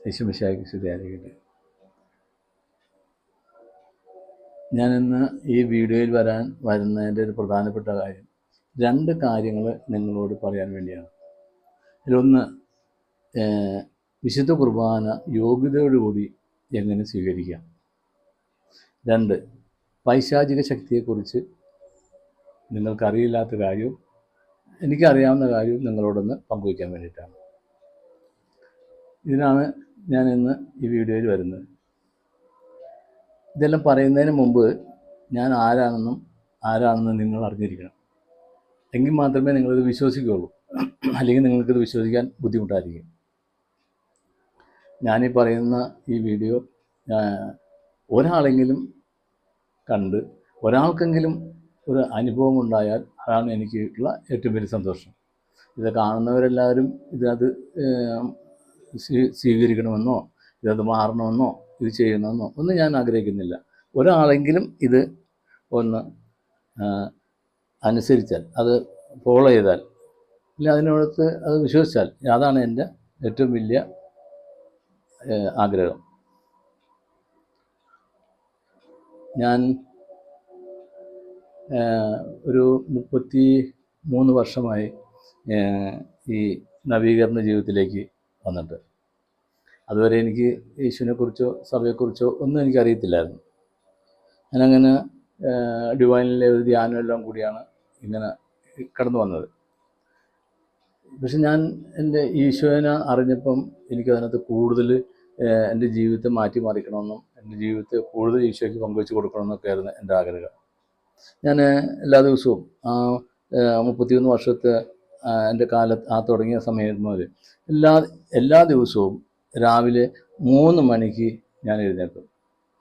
യേശുമിശിഹായ്ക്ക് സ്തുതിയായിരിക്കട്ടെ. ഞാനിന്ന് ഈ വീഡിയോയിൽ വരുന്നതിൻ്റെ ഒരു പ്രധാനപ്പെട്ട കാര്യം, 2 കാര്യങ്ങൾ നിങ്ങളോട് പറയാൻ വേണ്ടിയാണ്. ഇതിലൊന്ന്, വിശുദ്ധ കുർബാന യോഗ്യതയോടുകൂടി എങ്ങനെ സ്വീകരിക്കാം. 2, പൈശാചിക ശക്തിയെക്കുറിച്ച് നിങ്ങൾക്കറിയില്ലാത്ത കാര്യവും എനിക്കറിയാവുന്ന കാര്യവും നിങ്ങളോടൊന്ന് പങ്കുവയ്ക്കാൻ വേണ്ടിയിട്ടാണ്. ഇതിനാണ് ഞാൻ ഇന്ന് ഈ വീഡിയോയിൽ വരുന്നത്. ഇതെല്ലാം പറയുന്നതിന് മുമ്പ് ഞാൻ ആരാണെന്നും നിങ്ങൾ അറിഞ്ഞിരിക്കണം. എങ്കിൽ മാത്രമേ നിങ്ങളിത് വിശ്വസിക്കുകയുള്ളൂ. അല്ലെങ്കിൽ നിങ്ങൾക്കിത് വിശ്വസിക്കാൻ ബുദ്ധിമുട്ടായിരിക്കും. ഞാനീ പറയുന്ന ഈ വീഡിയോ ഒരാളെങ്കിലും കണ്ട് ഒരാൾക്കെങ്കിലും ഒരു അനുഭവം ഉണ്ടായാൽ അതാണ് എനിക്കുള്ള ഏറ്റവും വലിയ സന്തോഷം. ഇത് കാണുന്നവരെല്ലാവരും ഇതിനകത്ത് സ്വീകരിക്കണമെന്നോ ഇതത് മാറണമെന്നോ ഇത് ചെയ്യണമെന്നോ ഒന്നും ഞാൻ ആഗ്രഹിക്കുന്നില്ല. ഒരാളെങ്കിലും ഇത് ഒന്ന് അനുസരിച്ചാൽ, അത് ഫോളോ ചെയ്താൽ, ഇല്ല അതിനോടത്ത് അത് വിശ്വസിച്ചാൽ, അതാണ് എൻ്റെ ഏറ്റവും വലിയ ആഗ്രഹം. ഞാൻ ഒരു 33 വർഷമായി ഈ നവീകരണ ജീവിതത്തിലേക്ക് വന്നിട്ട്. അതുവരെ എനിക്ക് യേശുവിനെക്കുറിച്ചോ സഭയെക്കുറിച്ചോ ഒന്നും എനിക്കറിയത്തില്ലായിരുന്നു. ഞാനങ്ങനെ ഡിവൈനിലെ ഒരു ധ്യാനം എല്ലാം കൂടിയാണ് ഇങ്ങനെ കടന്നു വന്നത്. പക്ഷെ ഞാൻ എൻ്റെ ഈശോനെ അറിഞ്ഞപ്പം എനിക്കതിനകത്ത് കൂടുതൽ എൻ്റെ ജീവിതത്തെ മാറ്റിമറിക്കണമെന്നും എൻ്റെ ജീവിതത്തെ കൂടുതൽ ഈശോയ്ക്ക് പങ്കുവെച്ച് കൊടുക്കണമെന്നൊക്കെ ആയിരുന്നു എൻ്റെ ആഗ്രഹം. ഞാൻ എല്ലാ ദിവസവും 31 വർഷത്തെ എൻ്റെ തുടങ്ങിയ സമയം മുതൽ എല്ലാ ദിവസവും രാവിലെ 3 മണിക്ക് ഞാൻ എഴുന്നേൽക്കും.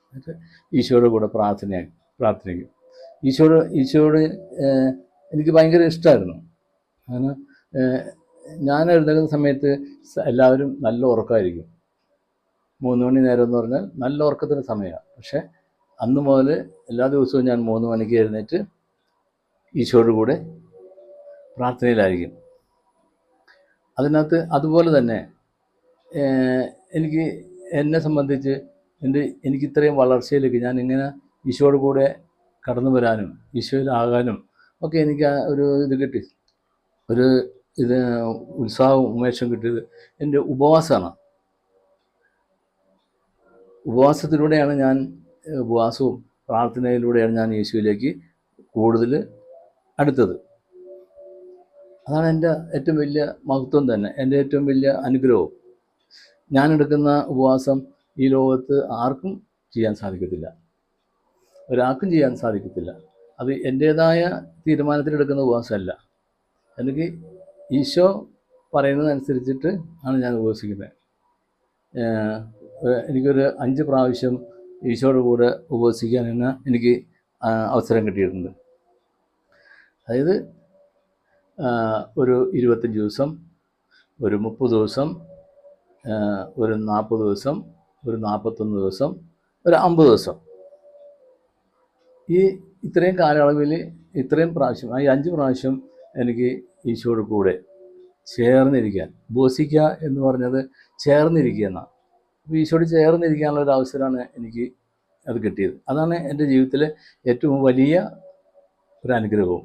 എന്നിട്ട് ഈശോയുടെ കൂടെ പ്രാർത്ഥിക്കും. ഈശോയോട് എനിക്ക് ഭയങ്കര ഇഷ്ടമായിരുന്നു. അങ്ങനെ ഞാൻ എഴുന്നേൽക്കുന്ന സമയത്ത് എല്ലാവരും നല്ല ഉറക്കമായിരിക്കും. 3 മണി നേരം എന്ന് പറഞ്ഞാൽ നല്ല ഉറക്കത്തിൻ്റെ സമയമാണ്. പക്ഷേ അന്ന് മുതൽ എല്ലാ ദിവസവും ഞാൻ 3 മണിക്ക് എഴുന്നേറ്റ് ഈശോയുടെ കൂടെ പ്രാർത്ഥനയിലായിരിക്കും. അതിനകത്ത് അതുപോലെ തന്നെ എന്നെ സംബന്ധിച്ച് എനിക്കിത്രയും വളർച്ചയിലേക്ക് ഞാൻ ഇങ്ങനെ ഈശോയുടെ കൂടെ കടന്നു വരാനും ഈശോയിലാകാനും ഒക്കെ എനിക്ക് ഒരു ഇത് കിട്ടി, ഒരു ഉത്സാഹവും ഉന്മേഷവും കിട്ടിയത് എൻ്റെ ഉപവാസമാണ്. ഉപവാസവും പ്രാർത്ഥനയിലൂടെയാണ് ഞാൻ യേശുവിലേക്ക് കൂടുതൽ അടുത്തത്. അതാണ് എൻ്റെ ഏറ്റവും വലിയ മഹത്വം തന്നെ, എൻ്റെ ഏറ്റവും വലിയ അനുഗ്രഹവും. ഞാനെടുക്കുന്ന ഉപവാസം ഈ ലോകത്ത് ആർക്കും ചെയ്യാൻ സാധിക്കത്തില്ല, ഒരാൾക്കും ചെയ്യാൻ സാധിക്കത്തില്ല. അത് എൻ്റേതായ തീരുമാനത്തിലെടുക്കുന്ന ഉപവാസമല്ല. എനിക്ക് ഈശോ പറയുന്നതനുസരിച്ചിട്ട് ആണ് ഞാൻ ഉപവസിക്കുന്നത്. എനിക്കൊരു 5 പ്രാവശ്യം ഈശോയുടെ കൂടെ ഉപവസിക്കാൻ എനിക്ക് അവസരം കിട്ടിയിട്ടുണ്ട്. അതായത് ഒരു 25 ദിവസം, ഒരു 30 ദിവസം, ഒരു 40 ദിവസം, ഒരു 41 ദിവസം, ഒരു 50 ദിവസം. ഇത്രയും കാലയളവിൽ ഇത്രയും പ്രാവശ്യം, ഈ 5 പ്രാവശ്യം എനിക്ക് ഈശോയുടെ കൂടെ ചേർന്നിരിക്കാൻ, ഉപവസിക്കുക എന്ന് പറഞ്ഞത് ചേർന്നിരിക്കുക എന്നാണ്. അപ്പോൾ ഈശോയോട് ചേർന്നിരിക്കാനുള്ള ഒരു അവസരമാണ് എനിക്ക് അത് കിട്ടിയത്. അതാണ് എൻ്റെ ജീവിതത്തിലെ ഏറ്റവും വലിയ ഒരു അനുഗ്രഹവും.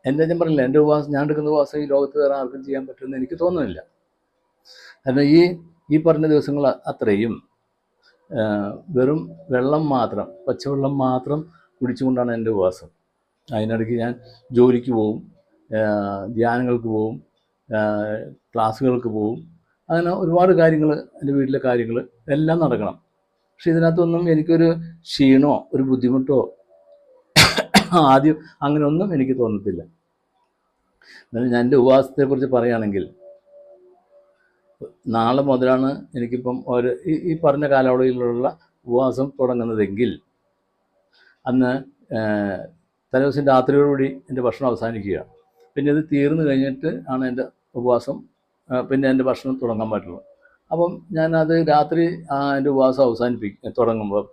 ഞാൻ പറഞ്ഞില്ല, ഞാൻ എടുക്കുന്ന ഉപവാസം ഈ ലോകത്ത് വേറെ ആർക്കും ചെയ്യാൻ പറ്റുമെന്ന് എനിക്ക് തോന്നുന്നില്ല. കാരണം ഈ പറഞ്ഞ ദിവസങ്ങൾ അത്രയും വെറും വെള്ളം മാത്രം, പച്ചവെള്ളം മാത്രം കുടിച്ചുകൊണ്ടാണ് എൻ്റെ ഉപവാസം. അതിനിടയ്ക്ക് ഞാൻ ജോലിക്ക് പോവും, ധ്യാനങ്ങൾക്ക് പോവും, ക്ലാസ്സുകൾക്ക് പോവും. അങ്ങനെ ഒരുപാട് കാര്യങ്ങൾ, എൻ്റെ വീട്ടിലെ കാര്യങ്ങൾ എല്ലാം നടക്കണം. പക്ഷെ ഇതിനകത്തൊന്നും എനിക്കൊരു ക്ഷീണമോ ഒരു ബുദ്ധിമുട്ടോ ആദ്യം അങ്ങനെയൊന്നും എനിക്ക് തോന്നത്തില്ല. എന്നാലും ഞാൻ എൻ്റെ ഉപവാസത്തെക്കുറിച്ച് പറയുകയാണെങ്കിൽ, നാളെ മുതലാണ് എനിക്കിപ്പം ഈ പറഞ്ഞ കാലയളവിലുള്ള ഉപവാസം തുടങ്ങുന്നതെങ്കിൽ അന്ന് തലേദിവസം രാത്രിയോടുകൂടി എൻ്റെ ഭക്ഷണം അവസാനിക്കുക. പിന്നെ ഇത് തീർന്നു കഴിഞ്ഞിട്ട് ആണ് എൻ്റെ ഉപവാസം, പിന്നെ എൻ്റെ ഭക്ഷണം തുടങ്ങാൻ പറ്റുള്ളൂ. അപ്പം ഞാനത് രാത്രി എൻ്റെ ഉപവാസം തുടങ്ങുമ്പോൾ,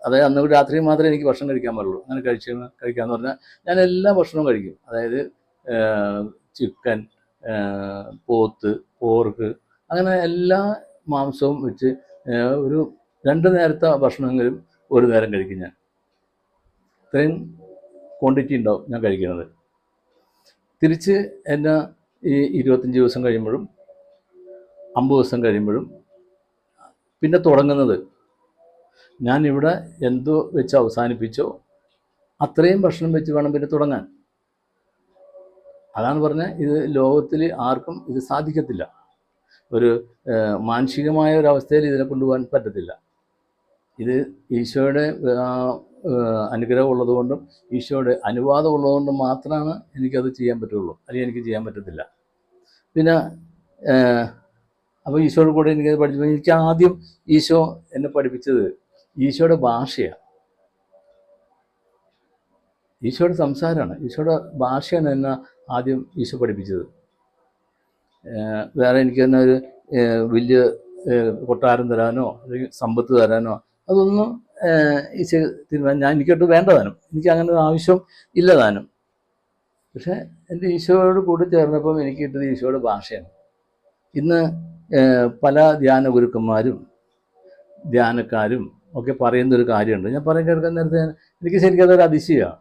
അതായത് അന്ന് രാത്രി മാത്രമേ എനിക്ക് ഭക്ഷണം കഴിക്കാൻ പാടുള്ളൂ. അങ്ങനെ കഴിക്കാമെന്ന് പറഞ്ഞാൽ ഞാൻ എല്ലാ ഭക്ഷണവും കഴിക്കും. അതായത് ചിക്കൻ, പോർക്ക്, അങ്ങനെ എല്ലാ മാംസവും വെച്ച് ഒരു 2 നേരത്തെ ഭക്ഷണമെങ്കിലും ഒരു നേരം കഴിക്കും ഞാൻ. ഇത്രയും ക്വാണ്ടിറ്റി ഉണ്ടാവും ഞാൻ കഴിക്കുന്നത്. തിരിച്ച് എന്നെ ഈ 25 ദിവസം കഴിയുമ്പോഴും 50 ദിവസം കഴിയുമ്പോഴും പിന്നെ തുടങ്ങുന്നത് ഞാനിവിടെ എന്തോ വെച്ച് അവസാനിപ്പിച്ചോ അത്രയും ഭക്ഷണം വെച്ച് വേണം പിന്നെ തുടങ്ങാൻ. അതാണ് പറഞ്ഞത്, ഇത് ലോകത്തിൽ ആർക്കും ഇത് സാധിക്കത്തില്ല. ഒരു മാനസികമായ ഒരവസ്ഥയിൽ ഇതിനെ കൊണ്ടുപോകാൻ പറ്റത്തില്ല. ഇത് ഈശോയുടെ അനുഗ്രഹം ഉള്ളതുകൊണ്ടും ഈശോയുടെ അനുവാദം ഉള്ളതുകൊണ്ടും മാത്രമാണ് എനിക്കത് ചെയ്യാൻ പറ്റുള്ളൂ, അല്ലെങ്കിൽ എനിക്ക് ചെയ്യാൻ പറ്റത്തില്ല. പിന്നെ അപ്പോൾ ഈശോയുടെ കൂടെ എനിക്കത് പഠിച്ചപ്പോൾ എനിക്ക് ആദ്യം ഈശോ എന്നെ പഠിപ്പിച്ചത് ഈശോയുടെ ഭാഷയാണ്, ഈശോയുടെ സംസാരമാണ്, ഈശോയുടെ ഭാഷയാണ് എന്നെ ആദ്യം ഈശോ പഠിപ്പിച്ചത്. വേറെ എനിക്ക് തന്നെ ഒരു വലിയ കൊട്ടാരം തരാനോ അല്ലെങ്കിൽ സമ്പത്ത് തരാനോ അതൊന്നും ഈശോ തീരുമാനം എനിക്കൊട്ട് വേണ്ടതാനും, എനിക്ക് അങ്ങനെ ഒരു ആവശ്യം ഇല്ലതാനും. പക്ഷേ എൻ്റെ ഈശോയോട് കൂടി ചേർന്നപ്പം എനിക്ക് കിട്ടുന്നത് ഈശോയുടെ ഭാഷയാണ്. ഇന്ന് പല ധ്യാന ഗുരുക്കന്മാരും ധ്യാനക്കാരും ഒക്കെ പറയുന്നൊരു കാര്യമുണ്ട്, ഞാൻ പറയാൻ കേൾക്കാൻ നേരത്തെ എനിക്ക് ശരിക്കും അതൊരു അതിശയമാണ്.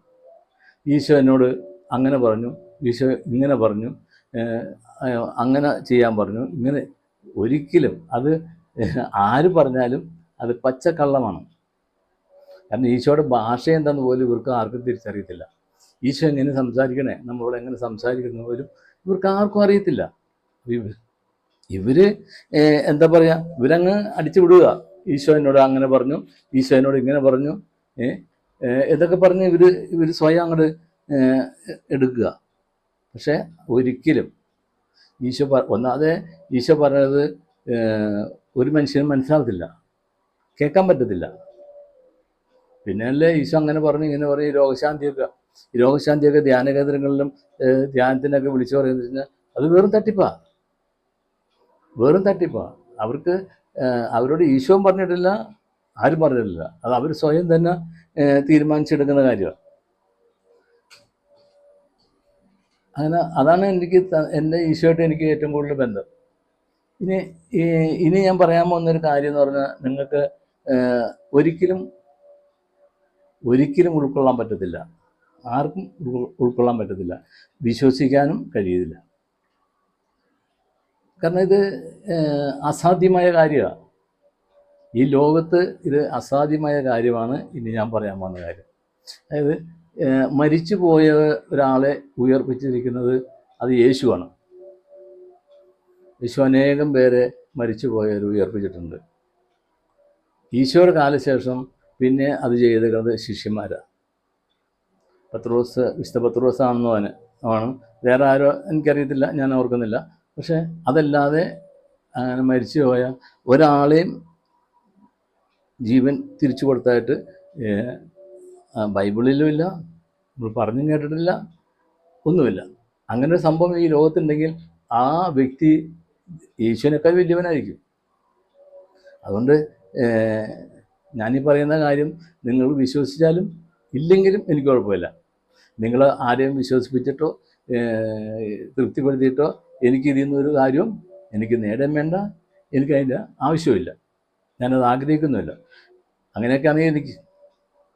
ഈശോ എന്നോട് അങ്ങനെ പറഞ്ഞു, ഈശോ ഇങ്ങനെ പറഞ്ഞു, അങ്ങനെ ചെയ്യാൻ പറഞ്ഞു, ഇങ്ങനെ. ഒരിക്കലും അത് ആര് പറഞ്ഞാലും അത് പച്ചക്കള്ളമാണ്. കാരണം ഈശോയുടെ ഭാഷ എന്താണെന്ന് പോലും ഇവർക്ക് ആർക്കും തിരിച്ചറിയത്തില്ല. ഈശോ എങ്ങനെ സംസാരിക്കണേ, നമ്മളോട് എങ്ങനെ സംസാരിക്കുന്ന പോലും ഇവർക്ക് ആർക്കും അറിയത്തില്ല. ഇവർ എന്താ പറയുക, ഇവരങ്ങ് അടിച്ചു വിടുക. ഈശോ എന്നോട് അങ്ങനെ പറഞ്ഞു, ഈശോ എന്നോട് ഇങ്ങനെ പറഞ്ഞു, ഇതൊക്കെ പറഞ്ഞ് ഇവർ സ്വയം അങ്ങോട്ട് എടുക്കുക. പക്ഷേ ഒരിക്കലും ഈശോ ഒന്നാതെ ഈശോ പറഞ്ഞത് ഒരു മനുഷ്യനും മനസ്സിലാകത്തില്ല, കേൾക്കാൻ പറ്റത്തില്ല. പിന്നെയല്ലേ ഈശോ അങ്ങനെ പറഞ്ഞു ഇങ്ങനെ പറയും. ഈ രോഗശാന്തിയൊക്കെ ധ്യാന കേന്ദ്രങ്ങളിലും ധ്യാനത്തിനൊക്കെ വിളിച്ചു പറയുന്നത് വെച്ചാൽ അത് വെറും തട്ടിപ്പാ. അവർക്ക് അവരോട് ഈശോയും പറഞ്ഞിട്ടില്ല, ആരും പറഞ്ഞിട്ടില്ല. അത് അവർ സ്വയം തന്നെ തീരുമാനിച്ചെടുക്കുന്ന കാര്യമാണ്. അങ്ങനെ അതാണ് എൻ്റെ ഈശോയായിട്ട് എനിക്ക് ഏറ്റവും കൂടുതൽ ബന്ധം. ഇനി ഞാൻ പറയാൻ പോകുന്നൊരു കാര്യം എന്ന് പറഞ്ഞാൽ നിങ്ങൾക്ക് ഒരിക്കലും ഉൾക്കൊള്ളാൻ പറ്റത്തില്ല, ആർക്കും ഉൾക്കൊള്ളാൻ പറ്റത്തില്ല, വിശ്വസിക്കാനും കഴിയില്ല. കാരണം ഇത് അസാധ്യമായ കാര്യമാണ്. ഈ ലോകത്ത് ഇത് അസാധ്യമായ കാര്യമാണ് ഇനി ഞാൻ പറയാൻ പോകുന്ന കാര്യം. അതായത് മരിച്ചു പോയ ഒരാളെ ഉയർപ്പിച്ചിരിക്കുന്നത് അത് യേശുവാണ്. യേശു അനേകം പേരെ മരിച്ചു പോയവർ ഉയർപ്പിച്ചിട്ടുണ്ട്. ഈശോയുടെ കാലശേഷം പിന്നെ അത് ചെയ്തത് ശിഷ്യന്മാരാണ്. വിശുദ്ധ പത്രോസാണെന്നോ ആണ്, വേറെ ആരോ എനിക്കറിയത്തില്ല, ഞാൻ ഓർക്കുന്നില്ല. പക്ഷേ അതല്ലാതെ അങ്ങനെ മരിച്ചു പോയ ഒരാളെയും ജീവൻ തിരിച്ചു കൊടുത്തായിട്ട് ബൈബിളിലും ഇല്ല, നമ്മൾ പറഞ്ഞും കേട്ടിട്ടില്ല, ഒന്നുമില്ല. അങ്ങനെ ഒരു സംഭവം ഈ ലോകത്തുണ്ടെങ്കിൽ ആ വ്യക്തി ഈശോനേക്കാൾ വലിയവനായിരിക്കും. അതുകൊണ്ട് ഞാനീ പറയുന്ന കാര്യം നിങ്ങൾ വിശ്വസിച്ചാലും ഇല്ലെങ്കിലും എനിക്ക് കുഴപ്പമില്ല. നിങ്ങൾ ആരെയും വിശ്വസിപ്പിച്ചിട്ടോ തൃപ്തിപ്പെടുത്തിയിട്ടോ എനിക്ക് ഇതിൽ നിന്നൊരു കാര്യവും എനിക്ക് നേടാൻ വേണ്ട, എനിക്കതിൻ്റെ ആവശ്യമില്ല, ഞാനത് ആഗ്രഹിക്കുന്നുമില്ല. അങ്ങനെയൊക്കെയാണെങ്കിൽ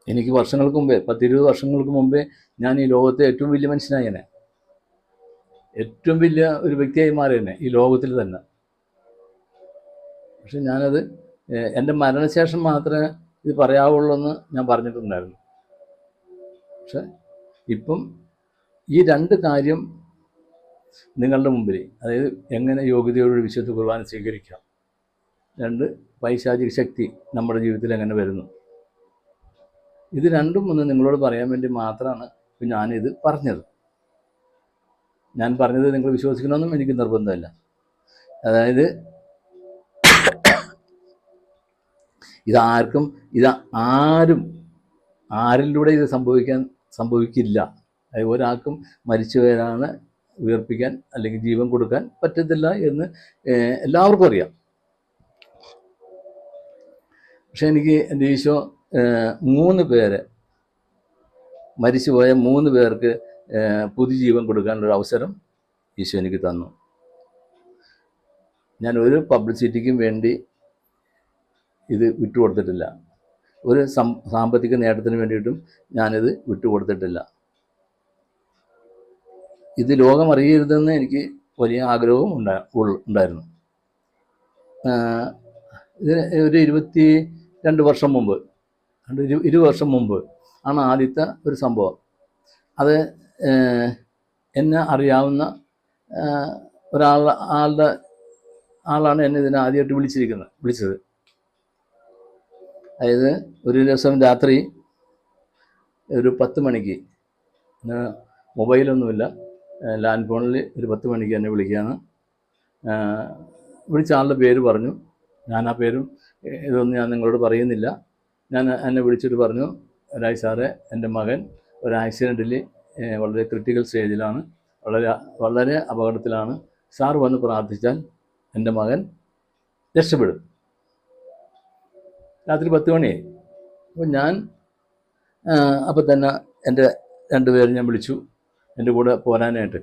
എനിക്ക് വർഷങ്ങൾക്ക് മുമ്പേ 10-20 വർഷങ്ങൾക്ക് മുമ്പേ ഞാൻ ഈ ലോകത്തെ ഏറ്റവും വലിയ മനുഷ്യനായേനെ, ഏറ്റവും വലിയ ഒരു വ്യക്തിയായി മാറിയേനെ ഈ ലോകത്തിൽ തന്നെ. പക്ഷെ ഞാനത് എൻ്റെ മരണശേഷം മാത്രമേ ഇത് പറയാവുള്ളൂ എന്ന് ഞാൻ പറഞ്ഞിട്ടുണ്ടായിരുന്നു. പക്ഷെ ഇപ്പം ഈ 2 കാര്യം നിങ്ങളുടെ മുമ്പിൽ, അതായത് എങ്ങനെ യോഗ്യതയോട് വിശുദ്ധ കുർബാന സ്വീകരിക്കാം, 2 പൈശാചിക ശക്തി നമ്മുടെ ജീവിതത്തിൽ എങ്ങനെ വരുന്നു, ഇത് രണ്ടും ഒന്ന് നിങ്ങളോട് പറയാൻ വേണ്ടി മാത്രമാണ് ഞാനിത് പറഞ്ഞത്. ഞാൻ പറഞ്ഞത് നിങ്ങൾ വിശ്വസിക്കണമെന്നും എനിക്ക് നിർബന്ധമില്ല. അതായത് ആരിലൂടെ ഇത് സംഭവിക്കില്ല. അതായത് ഒരാൾക്കും മരിച്ചുപോയവരാണ് ഉയർപ്പിക്കാൻ അല്ലെങ്കിൽ ജീവൻ കൊടുക്കാൻ പറ്റത്തില്ല എന്ന് എല്ലാവർക്കും അറിയാം. പക്ഷെ എനിക്ക് എൻ്റെ ഈശോ 3 പേരെ, മരിച്ചുപോയ 3 പേർക്ക് പുതുജീവൻ കൊടുക്കാനുള്ളൊരു അവസരം ഈശോ എനിക്ക് തന്നു. ഞാൻ ഒരു പബ്ലിസിറ്റിക്കും വേണ്ടി ഇത് വിട്ടുകൊടുത്തിട്ടില്ല. ഒരു സാമ്പത്തിക നേട്ടത്തിന് വേണ്ടിയിട്ടും ഞാനിത് വിട്ടുകൊടുത്തിട്ടില്ല. ഇത് ലോകം അറിയരുതെന്ന് എനിക്ക് വലിയ ആഗ്രഹവും ഉണ്ടായിരുന്നു. ഇതിന് ഒരു 22 വർഷം മുമ്പ് 20 വർഷം മുമ്പ് ആണ് ആദ്യത്തെ ഒരു സംഭവം. അത് എന്നെ അറിയാവുന്ന ആളാണ് എന്നെ ഇതിനെ ആദ്യമായിട്ട് വിളിച്ചത്. അതായത് ഒരു ദിവസം രാത്രി ഒരു 10 മണിക്ക്, മൊബൈലൊന്നുമില്ല, ലാൻഡ് ഫോണിൽ ഒരു 10 മണിക്ക് എന്നെ വിളിക്കുകയാണ്. വിളിച്ച ആളുടെ പേര് പറഞ്ഞു. ഞാൻ ആ പേരും ഇതൊന്നും ഞാൻ നിങ്ങളോട് പറയുന്നില്ല. എന്നെ വിളിച്ചിട്ട് പറഞ്ഞു, രാജ് സാറേ, എൻ്റെ മകൻ ഒരു ആക്സിഡൻറ്റിൽ വളരെ ക്രിട്ടിക്കൽ സ്റ്റേജിലാണ്, വളരെ അപകടത്തിലാണ്. സാർ വന്ന് പ്രാർത്ഥിച്ചാൽ എൻ്റെ മകൻ രക്ഷപ്പെടും. രാത്രി 10 മണിയായി. അപ്പോൾ ഞാൻ അപ്പം തന്നെ എൻ്റെ 2 പേര് ഞാൻ വിളിച്ചു എൻ്റെ കൂടെ പോരാനായിട്ട്.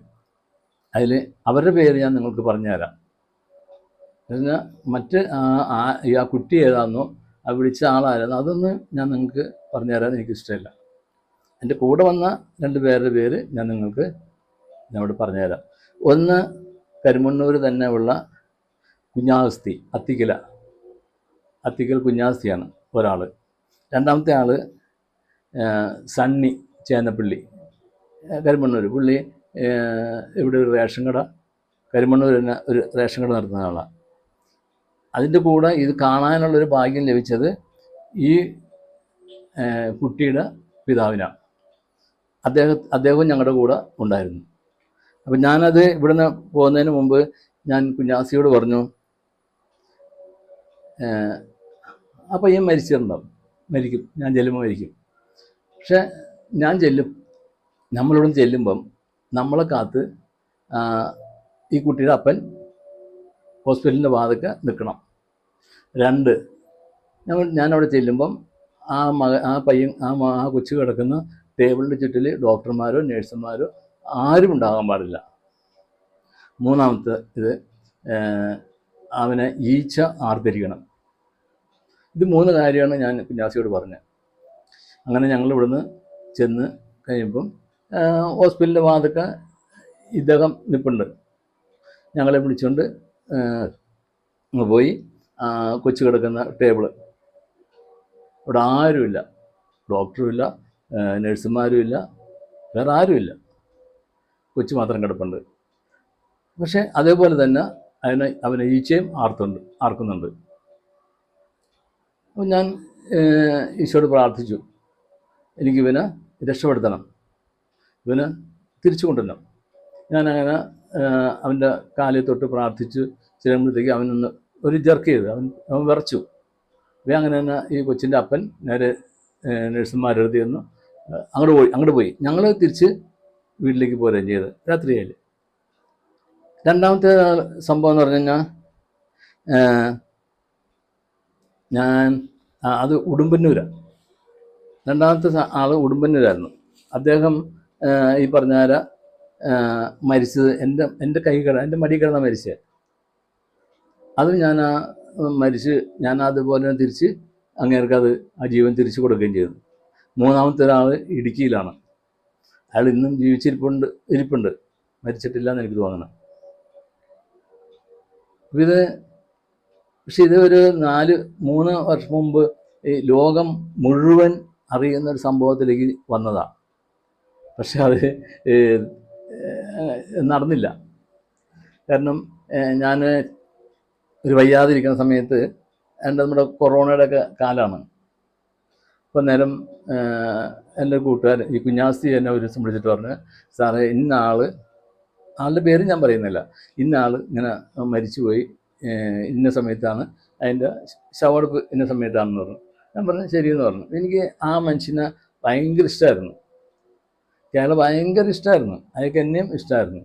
അതിൽ അവരുടെ പേര് ഞാൻ നിങ്ങൾക്ക് പറഞ്ഞുതരാം. എന്നാൽ മറ്റ് ആ കുട്ടി ഏതാണെന്നോ ആ വിളിച്ച ആളായിരുന്നോ അതൊന്നും ഞാൻ നിങ്ങൾക്ക് പറഞ്ഞുതരാൻ എനിക്കിഷ്ടമില്ല. എൻ്റെ കൂടെ വന്ന 2 പേരുടെ പേര് ഞാൻ നിങ്ങൾക്ക് ഇവിടെ പറഞ്ഞുതരാം. ഒന്ന് കരിമണ്ണൂർ തന്നെ ഉള്ള കുഞ്ഞാസ്തി, അത്തിക്കൽ കുഞ്ഞാസ്തിയാണ് ഒരാൾ. രണ്ടാമത്തെ ആൾ സണ്ണി ചേന്നപ്പള്ളി, കരിമണ്ണൂർ. പുള്ളി ഇവിടെ ഒരു റേഷൻ കട, കരിമണ്ണൂർ തന്നെ ഒരു റേഷൻ കട നടത്തുന്ന ആളാണ്. അതിൻ്റെ കൂടെ ഇത് കാണാനുള്ളൊരു ഭാഗ്യം ലഭിച്ചത് ഈ കുട്ടിയുടെ പിതാവിനാണ്. അദ്ദേഹവും ഞങ്ങളുടെ കൂടെ ഉണ്ടായിരുന്നു. അപ്പം ഞാനത് ഇവിടുന്ന് പോകുന്നതിന് മുമ്പ് ഞാൻ കുഞ്ഞാസിയോട് പറഞ്ഞു, ആ പയ്യൻ മരിക്കും, ഞാൻ ചെല്ലുമ്പോൾ മരിക്കും. പക്ഷെ ഞാൻ നമ്മളിവിടെ ചെല്ലുമ്പം നമ്മളെ കാത്ത് ഈ കുട്ടിയുടെ അപ്പൻ ഹോസ്പിറ്റലിൻ്റെ വാതിൽക്ക് നിൽക്കണം. 2, ഞാനവിടെ ചെല്ലുമ്പം ആ പയ്യൻ ആ കൊച്ചു കിടക്കുന്ന ടേബിളിൻ്റെ ചുറ്റിൽ ഡോക്ടർമാരോ നഴ്സുമാരോ ആരും ഉണ്ടാകാൻ പാടില്ല. 3-മത്തെ ഇത് അവനെ ഈച്ച ആർത്തിരിക്കണം. ഇത് 3 കാര്യമാണ് ഞാൻ കുഞ്ഞാസിയോട് പറഞ്ഞത്. അങ്ങനെ ഞങ്ങൾ ഇവിടുന്ന് ചെന്ന് കഴിയുമ്പം ഹോസ്പിറ്റലിൻ്റെ വാതിൽക്ക് ഇദ്ദേഹം നിൽപ്പുണ്ട്. ഞങ്ങളെ വിളിച്ചുകൊണ്ട് പോയി കൊച്ചു കിടക്കുന്ന ടേബിള്, ഇവിടെ ആരുമില്ല, ഡോക്ടറുമില്ല, നഴ്സുമാരുമില്ല, വേറെ ആരുമില്ല, കൊച്ചു മാത്രം കിടപ്പുണ്ട്. പക്ഷേ അതേപോലെ തന്നെ അവനെ ഈച്ചയും ആർക്കുന്നുണ്ട്. അപ്പം ഞാൻ ഈശോയോട് പ്രാർത്ഥിച്ചു, എനിക്കിവനെ രക്ഷപ്പെടുത്തണം, ഇവന് തിരിച്ചു കൊണ്ടുവരണം. ഞാനങ്ങനെ അവൻ്റെ കാലിൽ തൊട്ട് പ്രാർത്ഥിച്ച് ചെയ്യുമ്പോഴത്തേക്ക് അവനൊന്ന് ഒരു ജർക്ക് ചെയ്ത് അവൻ വിറച്ചു. അങ്ങനെ തന്നെ ഈ കൊച്ചിൻ്റെ അപ്പൻ നേരെ നഴ്സുമാരെടുത്ത് ചെന്ന് അങ്ങോട്ട് പോയി. ഞങ്ങൾ തിരിച്ച് വീട്ടിലേക്ക് പോരുകയും ചെയ്ത് രാത്രിയായി. 2-മത്തെ സംഭവം എന്ന് പറഞ്ഞു കഴിഞ്ഞാൽ അത് ഉടുമ്പന്നൂരാണ്. 2-മത്തെ ആൾ ഉടുമ്പന്നൂരായിരുന്നു. അദ്ദേഹം ഈ പറഞ്ഞാൽ മരിച്ചത് എൻ്റെ മടി കിടന്ന മരിച്ചത്. അത് ഞാൻ അതുപോലെ തിരിച്ച് അങ്ങേർക്കത് ആ ജീവൻ തിരിച്ചു കൊടുക്കുകയും ചെയ്തു. 3-മത്തെ ഒരാൾ ഇടുക്കിയിലാണ്. അയാൾ ഇന്നും ഇരിപ്പുണ്ട്, മരിച്ചിട്ടില്ല എന്ന് എനിക്ക് തോന്നുന്നു. പക്ഷെ ഇത് ഒരു 3 വർഷം മുമ്പ് ഈ ലോകം മുഴുവൻ അറിയുന്നൊരു സംഭവത്തിലേക്ക് വന്നതാണ്. പക്ഷെ അത് നടന്നില്ല. കാരണം ഞാൻ ഒരു വയ്യാതിരിക്കുന്ന സമയത്ത് നമ്മുടെ കൊറോണയുടെ ഒക്കെ കാലമാണ്. അപ്പം നേരം എൻ്റെ കൂട്ടുകാരൻ ഈ കുഞ്ഞാസ്തി എന്നെ ഒരു ദിവസം വിളിച്ചിട്ട് പറഞ്ഞു, സാറേ ആളുടെ പേര് ഞാൻ പറയുന്നില്ല, ഇങ്ങനെ മരിച്ചുപോയി, ഇന്ന സമയത്താണ്, അതിൻ്റെ ശവമെടുപ്പ് ഇന്ന സമയത്താണെന്ന് പറഞ്ഞു. ഞാൻ പറഞ്ഞു ശരിയെന്ന് പറഞ്ഞു. എനിക്ക് ആ മനുഷ്യനെ ഭയങ്കര ഇഷ്ടമായിരുന്നു, അയാളെ ഭയങ്കര ഇഷ്ടമായിരുന്നു, അയാൾക്ക് എന്നെയും ഇഷ്ടമായിരുന്നു.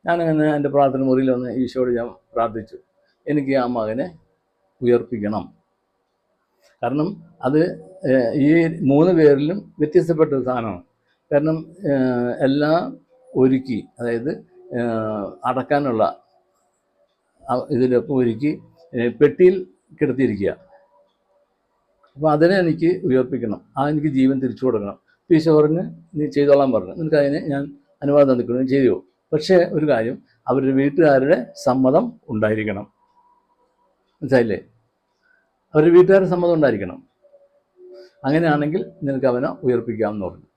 ഞാനങ്ങനെ എൻ്റെ പ്രാർത്ഥന മുറിയിൽ വന്ന് ഈശോയോട് ഞാൻ പ്രാർത്ഥിച്ചു, എനിക്ക് ആ മകനെ ഉയർപ്പിക്കണം. കാരണം അത് ഈ 3 പേരിലും വ്യത്യസ്തപ്പെട്ട ഒരു സാധനമാണ്. കാരണം എല്ലാം ഒരുക്കി, അതായത് അടക്കാനുള്ള ഇതിലൊക്കെ ഒരുക്കി പെട്ടിയിൽ കിടത്തിയിരിക്കുക. അപ്പോൾ അതിനെ എനിക്ക് ഉയർപ്പിക്കണം, എനിക്ക് ജീവൻ തിരിച്ചു കൊടുക്കണം. ഈശോ പറഞ്ഞ് നീ ചെയ്തോളാൻ പറഞ്ഞു, നിനക്ക് അതിന് ഞാൻ അനുവാദം തന്നിട്ടുണ്ട്, നീ ചെയ്യോ. പക്ഷേ ഒരു കാര്യം, അവരുടെ വീട്ടുകാരുടെ സമ്മതം ഉണ്ടായിരിക്കണം. മനസ്സിലായില്ലേ? അവരുടെ വീട്ടുകാരുടെ സമ്മതം ഉണ്ടായിരിക്കണം. അങ്ങനെയാണെങ്കിൽ നിനക്ക് അവനെ ഉയർപ്പിക്കാമെന്ന് പറഞ്ഞു.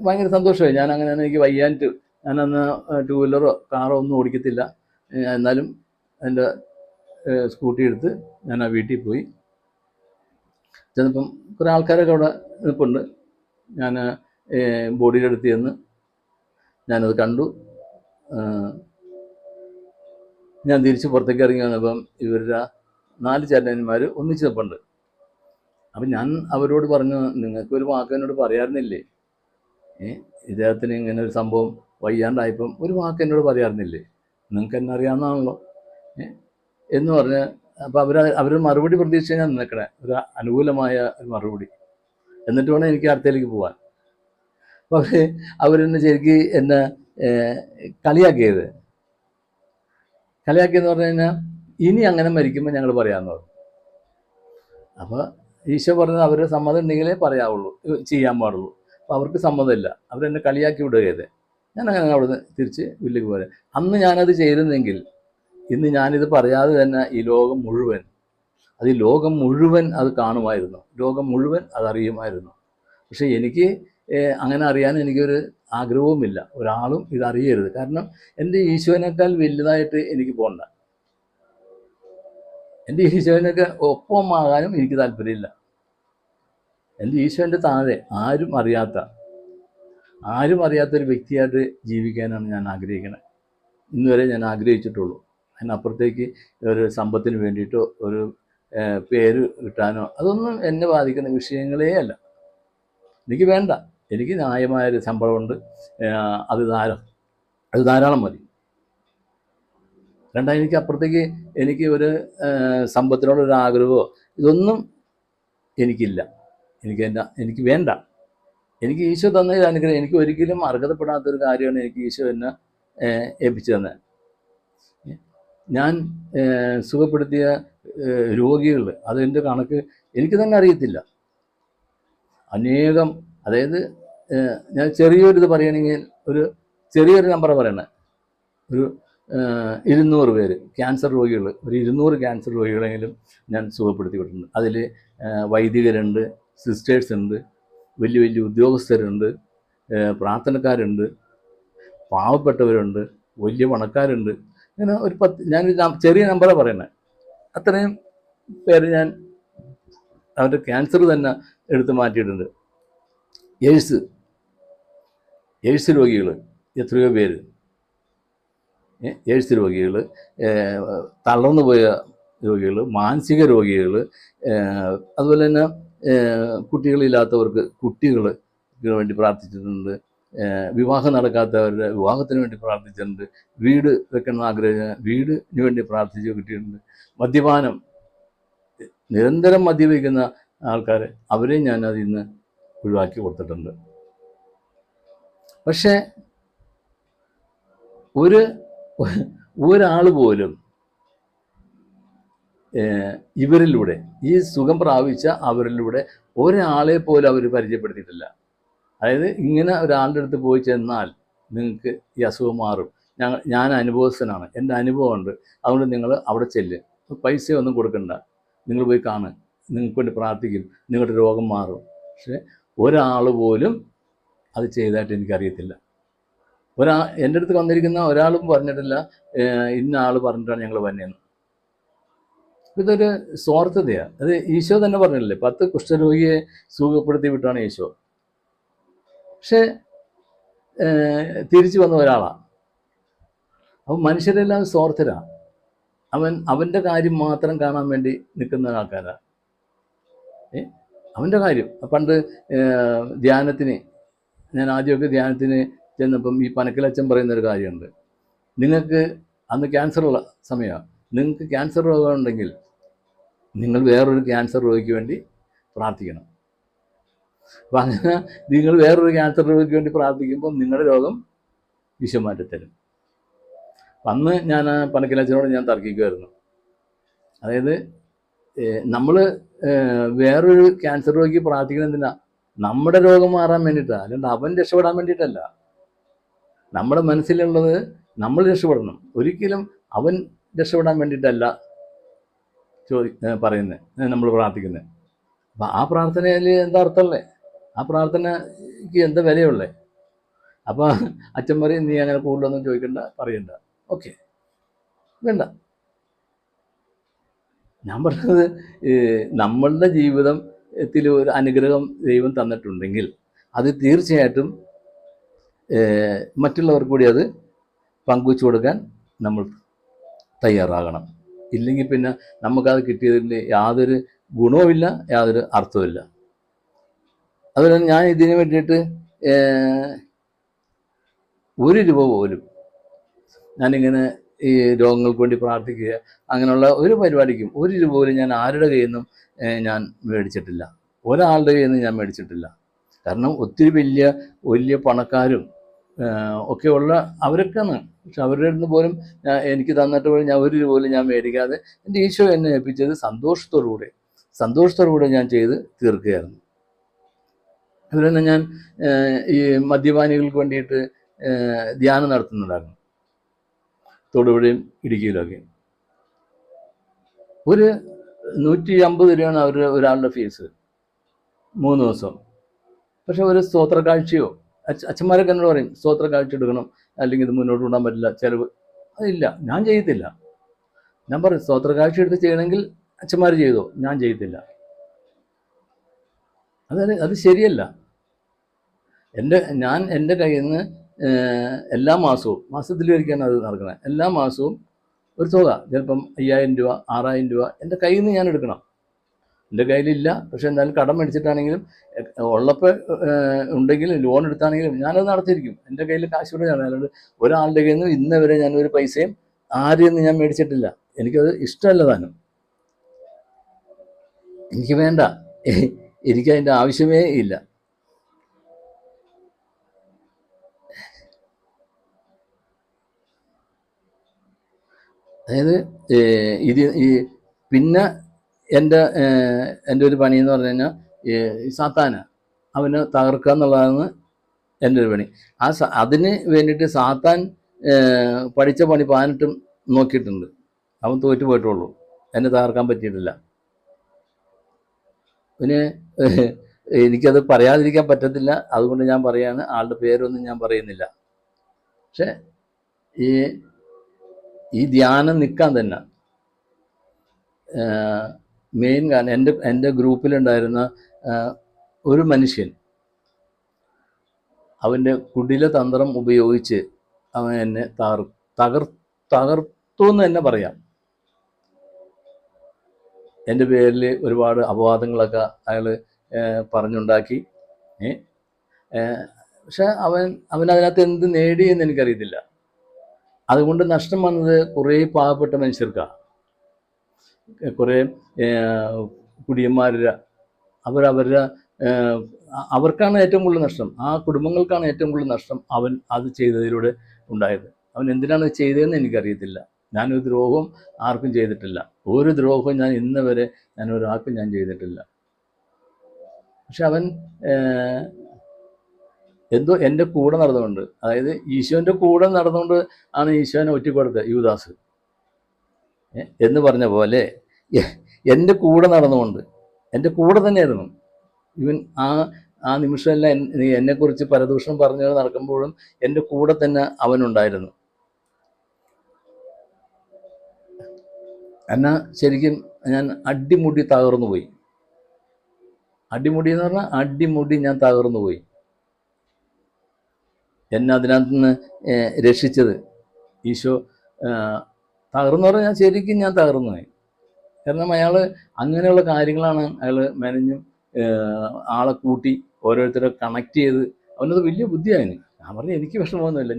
ഭയങ്കര സന്തോഷമായി. ഞാൻ അങ്ങനെ എനിക്ക് വയ്യാനിട്ട് ഞാനന്ന് 2 വീലറോ കാറോ ഒന്നും ഓടിക്കത്തില്ല. എന്നാലും എൻ്റെ സ്കൂട്ടി എടുത്ത് ഞാൻ ആ വീട്ടിൽ പോയി. ചെന്നപ്പം കുറേ ആൾക്കാരൊക്കെ അവിടെ നിൽപ്പുണ്ട്. ഞാൻ ബോഡിയുടെ അടുത്ത് ചെന്ന് ഞാനത് കണ്ടു. ഞാൻ തിരിച്ച് പുറത്തേക്ക് ഇറങ്ങി വന്നപ്പം ഇവരുടെ 4 ചേട്ടന്മാർ ഒന്നിച്ച് നിൽപ്പുണ്ട്. അപ്പം ഞാൻ അവരോട് പറഞ്ഞു, നിങ്ങൾക്കൊരു വാക്ക് എന്നോട് പറയാറുന്നില്ലേ? ഇദ്ദേഹത്തിന് ഇങ്ങനെ ഒരു സംഭവം വയ്യാണ്ടായപ്പം ഒരു വാക്ക് എന്നോട് പറയാറുന്നില്ലേ? നിങ്ങൾക്ക് എന്നെ അറിയാവുന്നതാണല്ലോ എന്ന് പറഞ്ഞ്. അപ്പോൾ അവർ മറുപടി പ്രതീക്ഷിച്ച് ഞാൻ നിൽക്കണേ, ഒരു അനുകൂലമായ ഒരു മറുപടി. എന്നിട്ട് വേണം എനിക്ക് അടുത്തേക്ക് പോകാൻ. അപ്പോൾ അവരെന്നെ ശരിക്കും എന്നെ കളിയാക്കിയെന്ന് പറഞ്ഞു കഴിഞ്ഞാൽ, ഇനി അങ്ങനെ മരിക്കുമ്പോൾ ഞങ്ങൾ പറയാമെന്ന് പറഞ്ഞു. അപ്പോൾ ഈശോ പറഞ്ഞത് അവരുടെ സമ്മതം ഉണ്ടെങ്കിലേ പറയാവുള്ളൂ, ചെയ്യാൻ പാടുള്ളൂ. അപ്പോൾ അവർക്ക് സമ്മതമില്ല, അവരെന്നെ കളിയാക്കി വിടുകയത്. ഞാനങ്ങനെ അവിടുന്ന് തിരിച്ച് വീട്ടിലേക്ക് പോരാ. അന്ന് ഞാനത് ചെയ്തിരുന്നെങ്കിൽ ഇന്ന് ഞാനിത് പറയാതെ തന്നെ ഈ ലോകം മുഴുവൻ അത് കാണുമായിരുന്നു, ലോകം മുഴുവൻ അതറിയുമായിരുന്നു. പക്ഷേ എനിക്ക് അങ്ങനെ അറിയാൻ എനിക്കൊരു ആഗ്രഹവുമില്ല. ഒരാളും ഇതറിയരുത്. കാരണം എൻ്റെ ഈശോനേക്കാൾ വലുതായിട്ട് എനിക്ക് പോകണ്ട. എൻ്റെ ഈശോനൊക്കെ ഒപ്പമാകാനും എനിക്ക് താല്പര്യമില്ല. എൻ്റെ ഈശോൻ്റെ താഴെ ആരും അറിയാത്തൊരു വ്യക്തിയായിട്ട് ജീവിക്കാനാണ് ഞാൻ ആഗ്രഹിക്കുന്നത്. ഇന്നുവരെ ഞാൻ ആഗ്രഹിച്ചിട്ടുള്ളൂ. അതിനപ്പുറത്തേക്ക് ഒരു സമ്പത്തിന് വേണ്ടിയിട്ടോ ഒരു പേര് കിട്ടാനോ അതൊന്നും എന്നെ ബാധിക്കുന്ന വിഷയങ്ങളേ അല്ല. എനിക്ക് വേണ്ട. എനിക്ക് ന്യായമായൊരു ശമ്പളമുണ്ട്, അത് ധാരാളം മതി. രണ്ടാം എനിക്ക് അപ്പുറത്തേക്ക് എനിക്ക് ഒരു സമ്പത്തിനോടൊരു ആഗ്രഹമോ ഇതൊന്നും എനിക്കില്ല. എനിക്ക് വേണ്ട. എനിക്ക് ഈശോ തന്ന അനുഗ്രഹം, എനിക്ക് ഒരിക്കലും അർഹതപ്പെടാത്തൊരു കാര്യമാണ് എനിക്ക് ഈശോ എന്നെ ഏൽപ്പിച്ചു തന്നെ. ഞാൻ സുഖപ്പെടുത്തിയ രോഗികൾ, അതിൻ്റെ കണക്ക് എനിക്ക് തന്നെ അറിയത്തില്ല. അനേകം, അതായത് ഞാൻ ചെറിയൊരിത് പറയുകയാണെങ്കിൽ ചെറിയൊരു നമ്പർ പറയണേ, ഒരു 200 പേര് ക്യാൻസർ രോഗികൾ, ഒരു 200 ക്യാൻസർ രോഗികളെങ്കിലും ഞാൻ സുഖപ്പെടുത്തി വിട്ടിട്ടുണ്ട്. അതിൽ വൈദികരുണ്ട്, സിസ്റ്റേഴ്സ് ഉണ്ട്, വലിയ വലിയ ഉദ്യോഗസ്ഥരുണ്ട്, പ്രാർത്ഥനക്കാരുണ്ട്, പാവപ്പെട്ടവരുണ്ട്, വലിയ പണക്കാരുണ്ട്. ഇങ്ങനെ ഒരു 10, ഞാനൊരു ചെറിയ നമ്പറാണ് പറയണേ. അത്രയും പേര് ഞാൻ അവരുടെ ക്യാൻസർ തന്നെ എടുത്ത് മാറ്റിയിട്ടുണ്ട്. എയ്ഡ്സ് രോഗികൾ എത്രയോ പേര്, എയ്ഡ്സ് രോഗികൾ, തളർന്നു പോയ രോഗികൾ, മാനസിക രോഗികൾ, അതുപോലെ തന്നെ കുട്ടികളില്ലാത്തവർക്ക് കുട്ടികൾക്ക് വേണ്ടി പ്രാർത്ഥിച്ചിട്ടുണ്ട്. വിവാഹം നടക്കാത്തവരുടെ വിവാഹത്തിന് വേണ്ടി പ്രാർത്ഥിച്ചിട്ടുണ്ട്. വീട് വെക്കണം ആഗ്രഹം, വീടിന് വേണ്ടി പ്രാർത്ഥിച്ച് കിട്ടിയിട്ടുണ്ട്. നിരന്തരം മദ്യപിക്കുന്ന ആൾക്കാരെ അവരെയും ഞാൻ അതിൽ നിന്ന് ഒഴിവാക്കി കൊടുത്തിട്ടുണ്ട്. പക്ഷേ ഒരാൾ പോലും ഇവരിലൂടെ, ഈ സുഖം പ്രാപിച്ച അവരിലൂടെ ഒരാളെ പോലും അവർ പരിചയപ്പെടുത്തിയിട്ടില്ല. അതായത് ഇങ്ങനെ ഒരാളുടെ അടുത്ത് പോയി ചെന്നാൽ നിങ്ങൾക്ക് ഈ അസുഖം മാറും, ഞാൻ അനുഭവസ്ഥനാണ്, എൻ്റെ അനുഭവമുണ്ട്, അതുകൊണ്ട് നിങ്ങൾ അവിടെ ചെല്ല്, പൈസയൊന്നും കൊടുക്കണ്ട, നിങ്ങൾ പോയി കാണുക, നിങ്ങൾക്ക് വേണ്ടി പ്രാർത്ഥിക്കും, നിങ്ങളുടെ രോഗം മാറും. പക്ഷേ ഒരാൾ പോലും അത് ചെയ്തതായിട്ട് എനിക്കറിയത്തില്ല. എൻ്റെ അടുത്ത് വന്നിരിക്കുന്ന ഒരാളും പറഞ്ഞിട്ടില്ല ഇന്ന ആൾ പറഞ്ഞിട്ടാണ് ഞങ്ങൾ വന്നതെന്ന്. ഇതൊരു സ്വാർത്ഥതയാണ്. അത് ഈശോ തന്നെ പറഞ്ഞില്ലേ, 10 കുഷ്ഠരോഗിയെ സുഖപ്പെടുത്തി വിട്ടാണ് ഈശോ. പക്ഷേ തിരിച്ചു വന്ന ഒരാളാണ്. അപ്പം മനുഷ്യരെല്ലാം സ്വാർത്ഥരാണ്. അവൻ്റെ കാര്യം മാത്രം കാണാൻ വേണ്ടി നിൽക്കുന്ന ആൾക്കാരാണ്. അവൻ്റെ കാര്യം. പണ്ട് ഞാൻ ആദ്യമൊക്കെ ധ്യാനത്തിന് ചെന്നപ്പം ഈ പനക്കലച്ചൻ പറയുന്നൊരു കാര്യമുണ്ട്. നിങ്ങൾക്ക് അന്ന് ക്യാൻസറുള്ള സമയമാണ്, നിങ്ങൾക്ക് ക്യാൻസർ രോഗം ഉണ്ടെങ്കിൽ നിങ്ങൾ വേറൊരു ക്യാൻസർ രോഗിക്ക് വേണ്ടി പ്രാർത്ഥിക്കണം. അപ്പം അങ്ങനെ നിങ്ങൾ വേറൊരു ക്യാൻസർ രോഗിക്ക് വേണ്ടി പ്രാർത്ഥിക്കുമ്പോൾ നിങ്ങളുടെ രോഗം ഈശോ മാറ്റിത്തരും. അന്ന് ഞാൻ പനക്കിലച്ചനോട് ഞാൻ തർക്കിക്കുമായിരുന്നു. അതായത് നമ്മൾ വേറൊരു ക്യാൻസർ രോഗിക്ക് പ്രാർത്ഥിക്കുന്നത് എന്തിനാ? നമ്മുടെ രോഗം മാറാൻ വേണ്ടിയിട്ടാണ്, അല്ലാണ്ട് അവൻ രക്ഷപ്പെടാൻ വേണ്ടിയിട്ടല്ല. നമ്മുടെ മനസ്സിലുള്ളത് നമ്മൾ രക്ഷപ്പെടണം, ഒരിക്കലും അവൻ രക്ഷപ്പെടാൻ വേണ്ടിയിട്ടല്ല പറയുന്നത്, നമ്മൾ പ്രാർത്ഥിക്കുന്നത്. അപ്പം ആ പ്രാർത്ഥനയിൽ എന്താ അർത്ഥമുള്ളത്? ആ പ്രാർത്ഥനയ്ക്ക് എന്താ വിലയുള്ളത്? അപ്പോൾ അച്ഛൻ പറയും, നീ അങ്ങനെ കൂടുതലൊന്നും ചോദിക്കണ്ട, പറയണ്ട, ഓക്കെ, വേണ്ട. ഞാൻ പറഞ്ഞത് നമ്മളുടെ ജീവിതത്തിൽ ഒരു അനുഗ്രഹം ദൈവം തന്നിട്ടുണ്ടെങ്കിൽ അത് തീർച്ചയായിട്ടും മറ്റുള്ളവർക്ക് കൂടി അത് പങ്കുവെച്ചു കൊടുക്കാൻ നമ്മൾ തയ്യാറാകണം. ഇല്ലെങ്കിൽ പിന്നെ നമുക്കത് കിട്ടിയതിൽ യാതൊരു ഗുണവുമില്ല, യാതൊരു അർത്ഥവുമില്ല. അതുപോലെ ഞാൻ ഇതിന് വേണ്ടിയിട്ട് 1 രൂപ പോലും ഞാനിങ്ങനെ ഈ രോഗങ്ങൾക്ക് വേണ്ടി പ്രാർത്ഥിക്കുക അങ്ങനെയുള്ള ഒരു പരിപാടിക്കും 1 രൂപ പോലും ഞാൻ ആരുടെ കയ്യിൽ നിന്നും ഞാൻ മേടിച്ചിട്ടില്ല, ഒരാളുടെ കയ്യിൽ നിന്നും ഞാൻ മേടിച്ചിട്ടില്ല. കാരണം ഒത്തിരി വലിയ പണക്കാരും ഒക്കെ ഉള്ള അവരൊക്കെയാണ്. പക്ഷെ അവരുടെ നിന്ന് പോലും എനിക്ക് തന്നിട്ട് പോലും ഞാൻ 1 രൂപ പോലും ഞാൻ മേടിക്കാതെ എൻ്റെ ഈശോ എന്നെ ഏൽപ്പിച്ചത് സന്തോഷത്തോടുകൂടെ ഞാൻ ചെയ്ത് തീർക്കുകയായിരുന്നു. അതുപോലെ തന്നെ ഞാൻ ഈ മദ്യപാനികൾക്ക് വേണ്ടിയിട്ട് ധ്യാനം നടത്തുന്നുണ്ടായിരുന്നു, തൊടുപുഴയും ഇടുക്കിയിലൊക്കെ. ഒരു 150 രൂപയാണ് ഒരാളുടെ ഫീസ് 3 ദിവസം. പക്ഷെ ഒരു സ്തോത്ര കാഴ്ചയോ, അച്ഛന്മാരൊക്കെ എന്നോട് പറയും സ്തോത്ര കാഴ്ച എടുക്കണം, അല്ലെങ്കിൽ ഇത് മുന്നോട്ട് കൊണ്ടുപോകാൻ പറ്റില്ല, ചിലവ്. അതില്ല, ഞാൻ ചെയ്യത്തില്ല. ഞാൻ പറയും സ്തോത്ര കാഴ്ച എടുത്ത് ചെയ്യണമെങ്കിൽ അച്ഛന്മാർ ചെയ്തോ, ഞാൻ ചെയ്യത്തില്ല. അത് ശരിയല്ല. ഞാൻ എൻ്റെ കയ്യിൽ നിന്ന് എല്ലാ മാസവും, മാസത്തിലൊരിക്കലാണ് അത് നടക്കുന്നത്, എല്ലാ മാസവും ഒരു തുക, ചിലപ്പം 5000 രൂപ 6000 രൂപ എൻ്റെ കയ്യിൽ നിന്ന് ഞാൻ എടുക്കണം. എൻ്റെ കയ്യിലില്ല, പക്ഷെ എന്തായാലും കടം മേടിച്ചിട്ടാണെങ്കിലും ഉള്ളപ്പോൾ ഉണ്ടെങ്കിലും ലോൺ എടുത്താണെങ്കിലും ഞാനത് നടത്തിയിരിക്കും. എൻ്റെ കയ്യിൽ കാശ് കൂടെയാണ്, അല്ലാണ്ട് ഒരാളുടെ കയ്യിൽ നിന്ന് ഇന്ന് വരെ ഞാൻ ഒരു പൈസയും ആരെയും നിന്ന് ഞാൻ മേടിച്ചിട്ടില്ല. എനിക്കത് ഇഷ്ടമല്ല താനും, എനിക്ക് വേണ്ട, എനിക്കതിൻ്റെ ആവശ്യമേ ഇല്ല. അതായത് പിന്നെ എൻ്റെ ഒരു പണി എന്ന് പറഞ്ഞു കഴിഞ്ഞാൽ ഈ സാത്താന് അവന് തകർക്കുക എന്നുള്ളതാണ് എൻ്റെ ഒരു പണി. അതിന് വേണ്ടിയിട്ട് സാത്താൻ പഠിച്ച പണി 18 നോക്കിയിട്ടുണ്ട്, അവൻ തോറ്റു പോയിട്ടുള്ളൂ, എന്നെ തകർക്കാൻ പറ്റിയിട്ടില്ല. പിന്നെ എനിക്കത് പറയാതിരിക്കാൻ പറ്റത്തില്ല, അതുകൊണ്ട് ഞാൻ പറയാണ്, ആളുടെ പേരൊന്നും ഞാൻ പറയുന്നില്ല. പക്ഷെ ഈ ധ്യാനം നിൽക്കാൻ തന്നെ മെയിൻ കാരണം എൻ്റെ ഗ്രൂപ്പിലുണ്ടായിരുന്ന ഒരു മനുഷ്യൻ, അവൻ്റെ കുടില തന്ത്രം ഉപയോഗിച്ച് അവൻ എന്നെ തകർത്തു എന്ന് തന്നെ പറയാം. എൻ്റെ പേരിൽ ഒരുപാട് അപവാദങ്ങളൊക്കെ അയാൾ പറഞ്ഞുണ്ടാക്കി. പക്ഷെ അവനതിനകത്ത് എന്ത് നേടിയെന്ന് എനിക്കറിയത്തില്ല. അതുകൊണ്ട് നഷ്ടം വന്നത് കുറേ പാവപ്പെട്ട മനുഷ്യർക്കാണ്, കുറേ കുടിയന്മാരുടെ അവർക്കാണ് ഏറ്റവും കൂടുതൽ നഷ്ടം, ആ കുടുംബങ്ങൾക്കാണ് ഏറ്റവും കൂടുതൽ നഷ്ടം അവൻ അത് ചെയ്തതിലൂടെ ഉണ്ടായത്. അവൻ എന്തിനാണ് ചെയ്തതെന്ന് എനിക്കറിയത്തില്ല. ഞാനൊരു ദ്രോഹവും ആർക്കും ചെയ്തിട്ടില്ല, ഒരു ദ്രോഹവും ഞാൻ ഇന്ന് വരെ ഞാൻ ഒരാൾക്കും ഞാൻ ചെയ്തിട്ടില്ല. പക്ഷെ അവൻ എന്തോ എൻ്റെ കൂടെ നടന്നുകൊണ്ട്, അതായത് ഈശോൻ്റെ കൂടെ നടന്നുകൊണ്ട് ആണ് ഈശോനെ ഒറ്റിക്കൊടുത്തത് യൂദാസ് എന്ന് പറഞ്ഞ പോലെ എൻ്റെ കൂടെ നടന്നുകൊണ്ട്, എൻ്റെ കൂടെ തന്നെയായിരുന്നു ഇവൻ. ആ നിമിഷമെല്ലാം എന്നെക്കുറിച്ച് പരദൂഷണം പറഞ്ഞു നടക്കുമ്പോഴും എൻ്റെ കൂടെ തന്നെ അവനുണ്ടായിരുന്നു. എന്നാൽ ശരിക്കും ഞാൻ അടിമുടി തകർന്നു പോയി. അടിമുടി എന്ന് പറഞ്ഞാൽ അടിമുടി ഞാൻ തകർന്നു പോയി. എന്നെ അതിനകത്ത് നിന്ന് രക്ഷിച്ചത് ഈശോ. തകർന്നു പറഞ്ഞാൽ ശരിക്കും ഞാൻ തകർന്നു പോയി. കാരണം അയാൾ അങ്ങനെയുള്ള കാര്യങ്ങളാണ് അയാൾ മെനഞ്ഞും ആളെ കൂട്ടി ഓരോരുത്തരെ കണക്ട് ചെയ്ത്, അവനത് വലിയ ബുദ്ധിയായിരുന്നു. ഞാൻ പറഞ്ഞു എനിക്ക് വിഷമമൊന്നുമില്ല,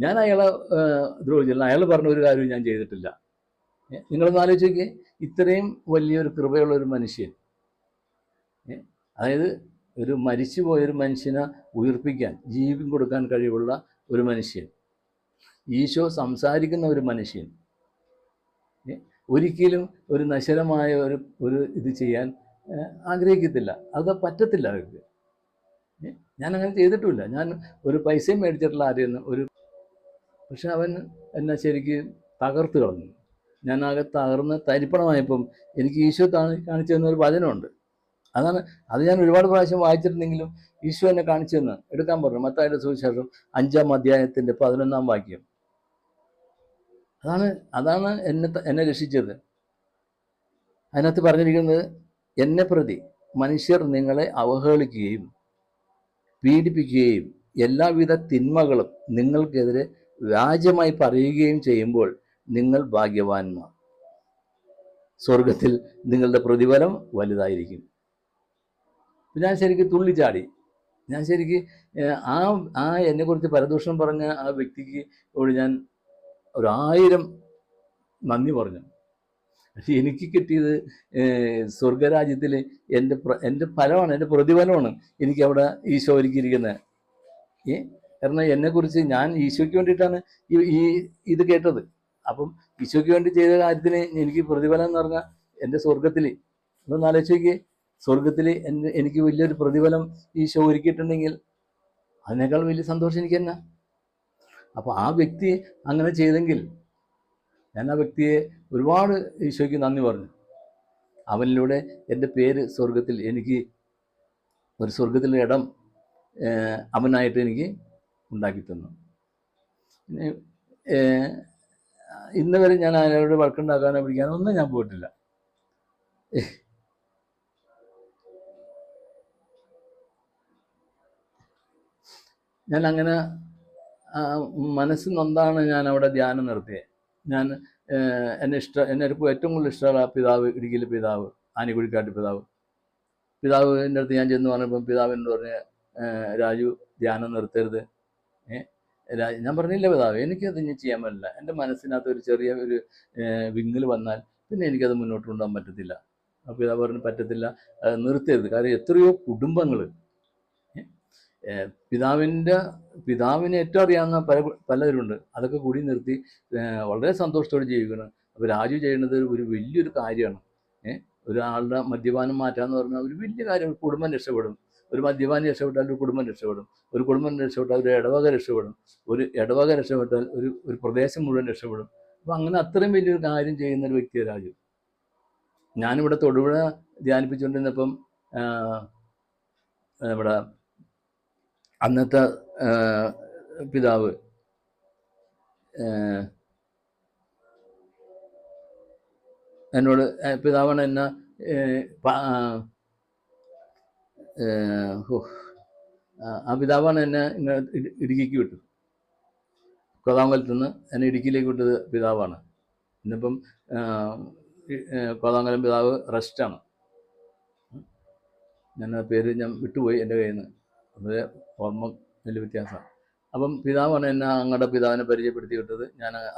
ഞാൻ അയാളെ ദ്രോഹിച്ചില്ല, അയാൾ പറഞ്ഞ ഒരു കാര്യവും ഞാൻ ചെയ്തിട്ടില്ല. നിങ്ങളൊന്ന് ആലോചിച്ച് നോക്കിയേ, ഇത്രയും വലിയൊരു കൃപയുള്ള ഒരു മനുഷ്യൻ, അതായത് ഒരു മരിച്ചുപോയൊരു മനുഷ്യനെ ഉയർപ്പിക്കാൻ ജീവൻ കൊടുക്കാൻ കഴിവുള്ള ഒരു മനുഷ്യൻ, ഈശോ സംസാരിക്കുന്ന ഒരു മനുഷ്യൻ ഒരിക്കലും ഒരു നശ്വരമായ ഒരു ഇത് ചെയ്യാൻ ആഗ്രഹിക്കത്തില്ല. അത് പറ്റത്തില്ല അവർക്ക്. ഞാനങ്ങനെ ചെയ്തിട്ടുമില്ല. ഞാൻ ഒരു പൈസയും മേടിച്ചിട്ടുള്ള ആരെയൊന്നും പക്ഷെ അവൻ എന്നെ ശരിക്ക് തകർത്ത് കളഞ്ഞു. ഞാനാകെ തകർന്ന് തരിപ്പണമായപ്പം എനിക്ക് ഈശോ കാണിച്ചു തന്നൊരു വചനമുണ്ട്. അത് ഞാൻ ഒരുപാട് പ്രാവശ്യം വായിച്ചിട്ടുണ്ടെങ്കിലും ഈശോ എന്നെ കാണിച്ചു തന്ന് എടുക്കാൻ പറഞ്ഞു. മത്തായിയുടെ സുവിശേഷം 5-ാം അധ്യായത്തിൻ്റെ 11-ാം വാക്യം. അതാണ് എന്നെ രക്ഷിച്ചത്. അതിനകത്ത് പറഞ്ഞിരിക്കുന്നത്, എന്നെ പ്രതി മനുഷ്യർ നിങ്ങളെ അവഹേളിക്കുകയും പീഡിപ്പിക്കുകയും എല്ലാവിധ തിന്മകളും നിങ്ങൾക്കെതിരെ വ്യാജമായി പറയുകയും ചെയ്യുമ്പോൾ നിങ്ങൾ ഭാഗ്യവാന്മാർ. സ്വർഗത്തിൽ നിങ്ങളുടെ പ്രതിഫലം വലുതായിരിക്കും. ഞാൻ ശരിക്കും തുള്ളിച്ചാടി. ഞാൻ ശരിക്ക് എന്നെക്കുറിച്ച് പരദൂഷണം പറഞ്ഞ ആ വ്യക്തിക്ക് ഞാൻ 1000 നന്ദി പറഞ്ഞു. പക്ഷെ എനിക്ക് കിട്ടിയത് സ്വർഗരാജ്യത്തിൽ എൻ്റെ ഫലമാണ്, എൻ്റെ പ്രതിഫലമാണ് എനിക്ക് അവിടെ ഈശോ ഒരുക്കിയിരിക്കുന്നത്. കാരണം എന്നെക്കുറിച്ച് ഞാൻ ഈശോയ്ക്ക് വേണ്ടിയിട്ടാണ് ഇത് കേട്ടത്. അപ്പം ഈശോയ്ക്ക് വേണ്ടി ചെയ്ത കാര്യത്തിന് എനിക്ക് പ്രതിഫലം എന്ന് പറഞ്ഞാൽ എൻ്റെ സ്വർഗത്തിൽ, ഒന്ന് ആലോചിക്ക്, സ്വർഗത്തിൽ എനിക്ക് വലിയൊരു പ്രതിഫലം ഈശോ ഒരുക്കിയിട്ടുണ്ടെങ്കിൽ അതിനേക്കാൾ വലിയ സന്തോഷം എനിക്ക് തന്നെ. അപ്പോൾ ആ വ്യക്തി അങ്ങനെ ചെയ്തെങ്കിൽ ഞാൻ ആ വ്യക്തിയെ ഒരുപാട് ഈശോയ്ക്ക് നന്ദി പറഞ്ഞു. അവനിലൂടെ എൻ്റെ പേര് സ്വർഗത്തിൽ, എനിക്ക് ഒരു സ്വർഗത്തിലെ ഇടം അവനായിട്ട് എനിക്ക് ഉണ്ടാക്കി തന്നു. ഇന്ന് വരെ ഞാൻ അവരോട് വഴക്കുണ്ടാക്കാനോ പിടിക്കാനോ ഒന്നും ഞാൻ പോയിട്ടില്ല. ഞാൻ അങ്ങനെ മനസ്സ് നൊന്താണ് ഞാൻ അവിടെ ധ്യാനം നടത്തിയത്. ഞാൻ എന്നെ ഏറ്റവും കൂടുതൽ ഇഷ്ടമുള്ള പിതാവ്, ഇടുക്കിയിലെ പിതാവ്, ആനിക്കുഴിക്കാട്ട് പിതാവിൻ്റെ അടുത്ത് ഞാൻ ചെന്ന് പറഞ്ഞപ്പം പിതാവിനോട് പറഞ്ഞ, രാജു ധ്യാനം നിർത്തരുത്. ഞാൻ പറഞ്ഞില്ല പിതാവ്, എനിക്കത് ഇനി ചെയ്യാൻ പറ്റില്ല. എൻ്റെ മനസ്സിനകത്ത് ഒരു ചെറിയ വിങ്ങൽ വന്നാൽ പിന്നെ എനിക്കത് മുന്നോട്ട് കൊണ്ടുപോകാൻ പറ്റത്തില്ല. അപ്പോൾ പിതാവ് പറഞ്ഞ് പറ്റത്തില്ല, അത് നിർത്തരുത്. കാരണം എത്രയോ കുടുംബങ്ങൾ പിതാവിനെ ഏറ്റവും അറിയാവുന്ന പലരുണ്ട്. അതൊക്കെ കൂടി നിർത്തി വളരെ സന്തോഷത്തോടെ ജീവിക്കണം. അപ്പോൾ രാജു ചെയ്യുന്നത് ഒരു വലിയൊരു കാര്യമാണ്. ഒരാളുടെ മദ്യപാനം മാറ്റാന്ന് പറഞ്ഞാൽ ഒരു വലിയ കാര്യം. കുടുംബം രക്ഷപ്പെടും. ഒരു മദ്യപാനി രക്ഷപ്പെട്ടാൽ ഒരു കുടുംബം രക്ഷപ്പെടും. ഒരു കുടുംബം രക്ഷപ്പെട്ടാൽ ഒരു ഇടവക രക്ഷപ്പെടും. ഒരു ഇടവക രക്ഷപ്പെട്ടാൽ ഒരു പ്രദേശം മുഴുവൻ രക്ഷപ്പെടും. അപ്പോൾ അങ്ങനെ അത്രയും വലിയൊരു കാര്യം ചെയ്യുന്ന ഒരു വ്യക്തിയാണ് രാജു. ഞാനിവിടെ തൊടുപുഴ ധ്യാനിപ്പിച്ചുകൊണ്ടിരുന്നപ്പം നമ്മുടെ അന്നത്തെ പിതാവ് എന്നോട്, പിതാവാണ് എന്നെ ആ പിതാവാണ് എന്നെ ഇടുക്കിക്ക് വിട്ടത്. കോതാമംഗലത്ത് നിന്ന് എന്നെ ഇടുക്കിയിലേക്ക് വിട്ടത് പിതാവാണ്. ഇന്നിപ്പം കോതാമംഗലം പിതാവ് റെസ്റ്റാണ്. ഞാൻ ആ പേര് ഞാൻ വിട്ടുപോയി എൻ്റെ കയ്യിൽ നിന്ന്. അത് ഓർമ്മ വലിയ വ്യത്യാസമാണ്. അപ്പം പിതാവാണ് എന്നെ അങ്ങടെ പിതാവിനെ പരിചയപ്പെടുത്തി വിട്ടത്.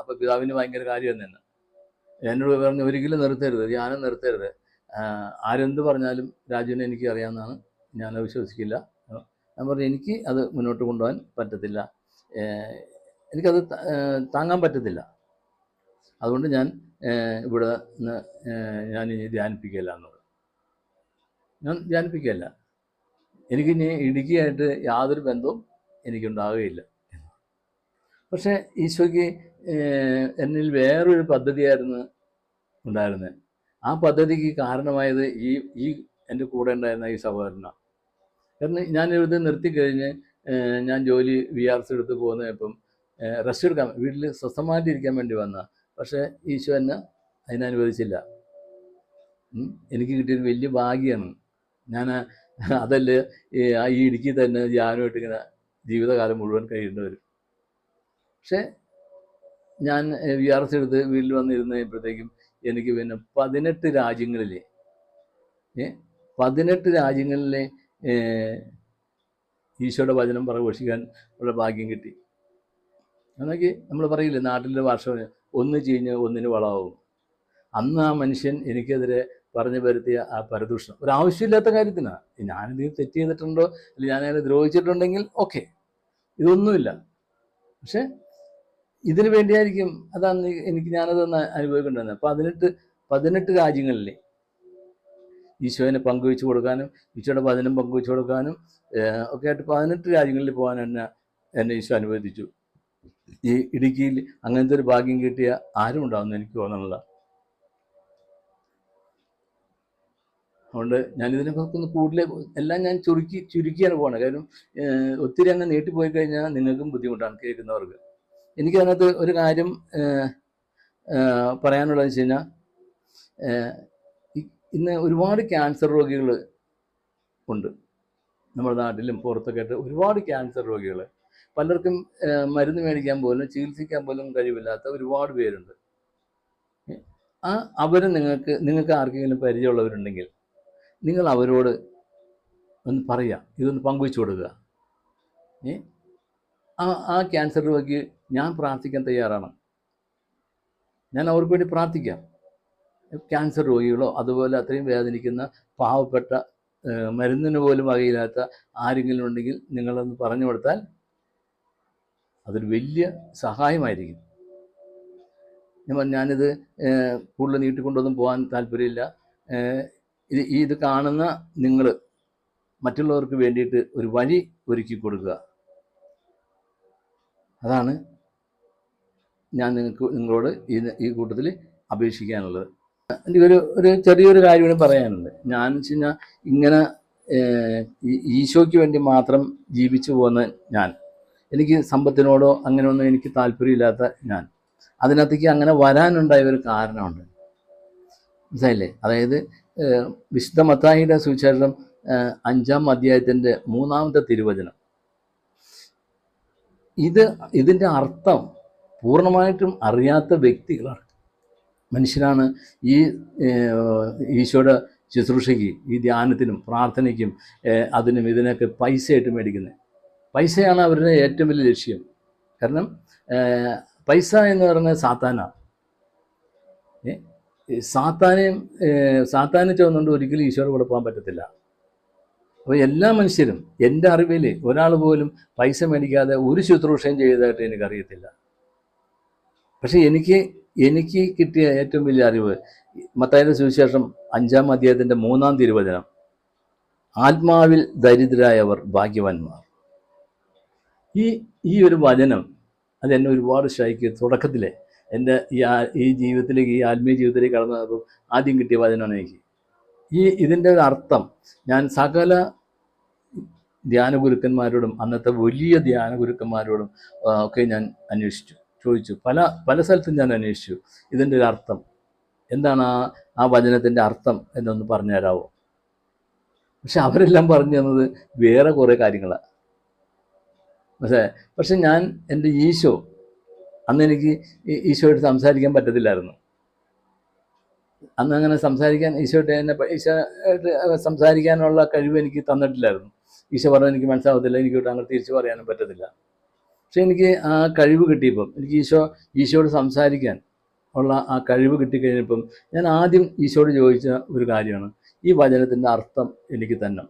അപ്പം പിതാവിന് ഭയങ്കര കാര്യമായിരുന്നു എന്നെ. എന്നോട് പറഞ്ഞു, ഒരിക്കലും നിർത്തരുത്, ധ്യാനം നിർത്തരുത്. ആരെന്ത് പറഞ്ഞാലും രാജുവിനെ എനിക്ക് അറിയാവുന്നതാണ്, ഞാനത് വിശ്വസിക്കില്ല. ഞാൻ പറഞ്ഞു, എനിക്ക് അത് മുന്നോട്ട് കൊണ്ടുപോകാൻ പറ്റത്തില്ല, എനിക്കത് താങ്ങാൻ പറ്റത്തില്ല. അതുകൊണ്ട് ഞാൻ ഇവിടെ നിന്ന് ഞാനിനി ധ്യാനിപ്പിക്കുകയില്ല എന്നത്. ഞാൻ ധ്യാനിപ്പിക്കുകയല്ല, എനിക്കിനി ഇടുക്കിയായിട്ട് യാതൊരു ബന്ധവും എനിക്കുണ്ടാവുകയില്ല. പക്ഷേ ഈശോയ്ക്ക് എന്നിൽ വേറൊരു പദ്ധതിയായിരുന്നു ഉണ്ടായിരുന്നത്. ആ പദ്ധതിക്ക് കാരണമായത് ഈ എൻ്റെ കൂടെ ഉണ്ടായിരുന്ന ഈ സഹോദരനാണ്. കാരണം ഞാനിത് നിർത്തിക്കഴിഞ്ഞ് ഞാൻ ജോലി VRC എടുത്ത് പോകുന്നപ്പം റെസ്റ്റ് എടുക്കാൻ, വീട്ടിൽ സ്വസ്ഥമായിട്ടിരിക്കാൻ വേണ്ടി വന്ന. പക്ഷേ ഈശോ എന്നെ അതിനനുവദിച്ചില്ല. എനിക്ക് കിട്ടിയൊരു വലിയ ഭാഗ്യമാണ്. ഞാൻ അതല്ലേ ഈ ഇടുക്കി തന്നെ ധ്യാനമായിട്ട് ഇങ്ങനെ ജീവിതകാലം മുഴുവൻ കഴിയേണ്ടി വരും. പക്ഷേ ഞാൻ VRC എടുത്ത് വീട്ടിൽ വന്നിരുന്ന് കഴിയുമ്പോഴത്തേക്കും എനിക്ക് പിന്നെ 18 രാജ്യങ്ങളിലെ 18 രാജ്യങ്ങളിലെ ഈശോയുടെ വചനം പ്രഘോഷിക്കാൻ ഉള്ള ഭാഗ്യം കിട്ടി. അതൊക്കെ നമ്മൾ പറയില്ലേ, നാട്ടിലെ ഭാഷ, ഒന്ന് ചീഞ്ഞ് ഒന്നിന് വളമാവും. അന്ന് ആ മനുഷ്യൻ എനിക്കെതിരെ പറഞ്ഞു വരുത്തിയ ആ പരദൂഷണം ഒരാവശ്യമില്ലാത്ത കാര്യത്തിനാണ്. ഞാനിത് തെറ്റ് ചെയ്തിട്ടുണ്ടോ, അല്ലെങ്കിൽ ഞാനതിനെ ദ്രോഹിച്ചിട്ടുണ്ടെങ്കിൽ ഓക്കെ, ഇതൊന്നുമില്ല. പക്ഷെ ഇതിനു വേണ്ടിയായിരിക്കും അതാണ് ഞാനതൊന്ന് അനുഭവിക്കേണ്ടത്. 18 രാജ്യങ്ങളിൽ ഈശോനെ പങ്കുവെച്ചു കൊടുക്കാനും ഈശോയുടെ വചനം പങ്കുവെച്ചു കൊടുക്കാനും ഒക്കെ ആയിട്ട് 18 രാജ്യങ്ങളിൽ പോകാൻ എന്നെ ഈശോ അനുവദിച്ചു. ഈ ഇടുക്കിയിൽ അങ്ങനത്തെ ഒരു ഭാഗ്യം കിട്ടിയ ആരും ഉണ്ടാവുമെന്ന് എനിക്ക് തോന്നുന്നില്ല. അതുകൊണ്ട് ഞാനിതിനെക്കുറിച്ചൊന്ന് കൂടുതൽ എല്ലാം ഞാൻ ചുരുക്കിയാണ് പോകണം. കാര്യം ഒത്തിരി അങ്ങ് നീട്ടിപ്പോയി കഴിഞ്ഞാൽ നിങ്ങൾക്കും ബുദ്ധിമുട്ടാണ് കേൾക്കുന്നവർക്ക്. എനിക്കതിനകത്ത് ഒരു കാര്യം പറയാനുള്ളത് വെച്ച് കഴിഞ്ഞാൽ, ഇന്ന് ഒരുപാട് ക്യാൻസർ രോഗികൾ ഉണ്ട് നമ്മുടെ നാട്ടിലും പുറത്തൊക്കെ ആയിട്ട്. ഒരുപാട് ക്യാൻസർ രോഗികൾ, പലർക്കും മരുന്ന് മേടിക്കാൻ പോലും ചികിത്സിക്കാൻ പോലും കഴിവില്ലാത്ത ഒരുപാട് പേരുണ്ട്. അവർ നിങ്ങൾക്ക് ആർക്കെങ്കിലും പരിചയമുള്ളവരുണ്ടെങ്കിൽ നിങ്ങൾ അവരോട് ഒന്ന് പറയുക, ഇതൊന്ന് പങ്കുവെച്ചു കൊടുക്കുക. ആ ക്യാൻസർ രോഗിക്ക് ഞാൻ പ്രാർത്ഥിക്കാൻ തയ്യാറാണ്. ഞാൻ അവർക്ക് വേണ്ടി പ്രാർത്ഥിക്കാം. ക്യാൻസർ രോഗികളോ അതുപോലെ അത്രയും വേദനിക്കുന്ന പാവപ്പെട്ട മരുന്നിന് പോലും വകയില്ലാത്ത ആരെങ്കിലും ഉണ്ടെങ്കിൽ നിങ്ങളൊന്ന് പറഞ്ഞു കൊടുത്താൽ അതൊരു വലിയ സഹായമായിരിക്കും. ഞാനിത് കൂടുതൽ നീട്ടിക്കൊണ്ടൊന്നും പോകാൻ താല്പര്യമില്ല. ഇത് കാണുന്ന നിങ്ങൾ മറ്റുള്ളവർക്ക് വേണ്ടിയിട്ട് ഒരു വഴി ഒരുക്കി കൊടുക്കുക. അതാണ് ഞാൻ നിങ്ങളോട് ഈ കൂട്ടത്തിൽ അപേക്ഷിക്കാനുള്ളത്. എനിക്ക് ഒരു ചെറിയൊരു കാര്യം കൂടി പറയാനുണ്ട്. ഞാൻ വെച്ച് കഴിഞ്ഞാൽ ഇങ്ങനെ ഈശോയ്ക്ക് വേണ്ടി മാത്രം ജീവിച്ചു പോകുന്ന എനിക്ക് സമ്പത്തിനോടോ അങ്ങനെയൊന്നും എനിക്ക് താല്പര്യമില്ലാത്ത അതിനകത്തേക്ക് അങ്ങനെ വരാനുണ്ടായ ഒരു കാരണമുണ്ട്. മനസ്സിലായില്ലേ? അതായത് വിശുദ്ധ മത്തായിയുടെ സുവിശേഷം 5-ാം അധ്യായത്തിൻ്റെ 3-ാമത്തെ തിരുവചനം. ഇതിൻ്റെ അർത്ഥം പൂർണ്ണമായിട്ടും അറിയാത്ത വ്യക്തികളാണ്, മനുഷ്യനാണ് ഈ ഈശോയുടെ ശുശ്രൂഷയ്ക്ക്, ഈ ധ്യാനത്തിനും പ്രാർത്ഥനയ്ക്കും അതിനും ഇതിനൊക്കെ പൈസയായിട്ട് മേടിക്കുന്നത്. പൈസയാണ് അവരുടെ ഏറ്റവും വലിയ ലക്ഷ്യം. കാരണം പൈസ എന്ന് പറയുന്നത് സാത്താനാണ്. സാത്താനെ ചുവന്നുകൊണ്ട് ഒരിക്കലും ഈശോയുടെ കൂടെ പോകാൻ പറ്റത്തില്ല. അപ്പോൾ എല്ലാ മനുഷ്യരും, എൻ്റെ അറിവിൽ ഒരാൾ പോലും പൈസ മേടിക്കാതെ ഒരു ശുശ്രൂഷയും ചെയ്തതായിട്ട് എനിക്കറിയത്തില്ല. പക്ഷെ എനിക്ക് കിട്ടിയ ഏറ്റവും വലിയ അറിവ് മത്തായിയുടെ സുവിശേഷം 5-ാം അധ്യായത്തിൻ്റെ 3-ാം തിരുവചനം, ആത്മാവിൽ ദരിദ്രരായവർ ഭാഗ്യവാന്മാർ. ഈ ഒരു വചനം അതെന്നെ ഒരുപാട് സഹായിക്കുക. തുടക്കത്തിലെ എൻ്റെ ഈ ജീവിതത്തിലേക്ക്, ഈ ആത്മീയ ജീവിതത്തിലേക്ക് കടന്നു വന്നപ്പോൾ ആദ്യം കിട്ടിയ വചനമാണ് എനിക്ക്. ഇതിൻ്റെ ഒരു അർത്ഥം ഞാൻ സകല ധ്യാനഗുരുക്കന്മാരോടും അന്നത്തെ വലിയ ധ്യാനഗുരുക്കന്മാരോടും ഒക്കെ ഞാൻ ചോദിച്ചു. പല സ്ഥലത്തും ഞാൻ അന്വേഷിച്ചു. ഇതിൻ്റെ ഒരു അർത്ഥം എന്താണ്, ആ വചനത്തിൻ്റെ അർത്ഥം എന്നൊന്ന് പറഞ്ഞു തരാമോ? പക്ഷെ അവരെല്ലാം പറഞ്ഞു തന്നത് വേറെ കുറേ കാര്യങ്ങളാണ്. പക്ഷെ എൻ്റെ ഈശോ, അന്ന് എനിക്ക് ഈശോയോട് സംസാരിക്കാൻ പറ്റത്തില്ലായിരുന്നു. അന്ന് അങ്ങനെ സംസാരിക്കാൻ ഈശോയായിട്ട് സംസാരിക്കാനുള്ള കഴിവ് എനിക്ക് തന്നിട്ടില്ലായിരുന്നു. ഈശോ പറഞ്ഞാൽ എനിക്ക് മനസ്സിലാവത്തില്ല, എനിക്കോട്ട് അങ്ങനെ തിരിച്ചു പറയാനും പറ്റത്തില്ല. പക്ഷെ എനിക്ക് ആ കഴിവ് കിട്ടിയപ്പം, എനിക്ക് ഈശോയോട് സംസാരിക്കാൻ ഉള്ള ആ കഴിവ് കിട്ടിക്കഴിഞ്ഞപ്പം ഞാൻ ആദ്യം ഈശോയോട് ചോദിച്ച ഒരു കാര്യമാണ്, ഈ വചനത്തിൻ്റെ അർത്ഥം എനിക്ക് തന്നെ.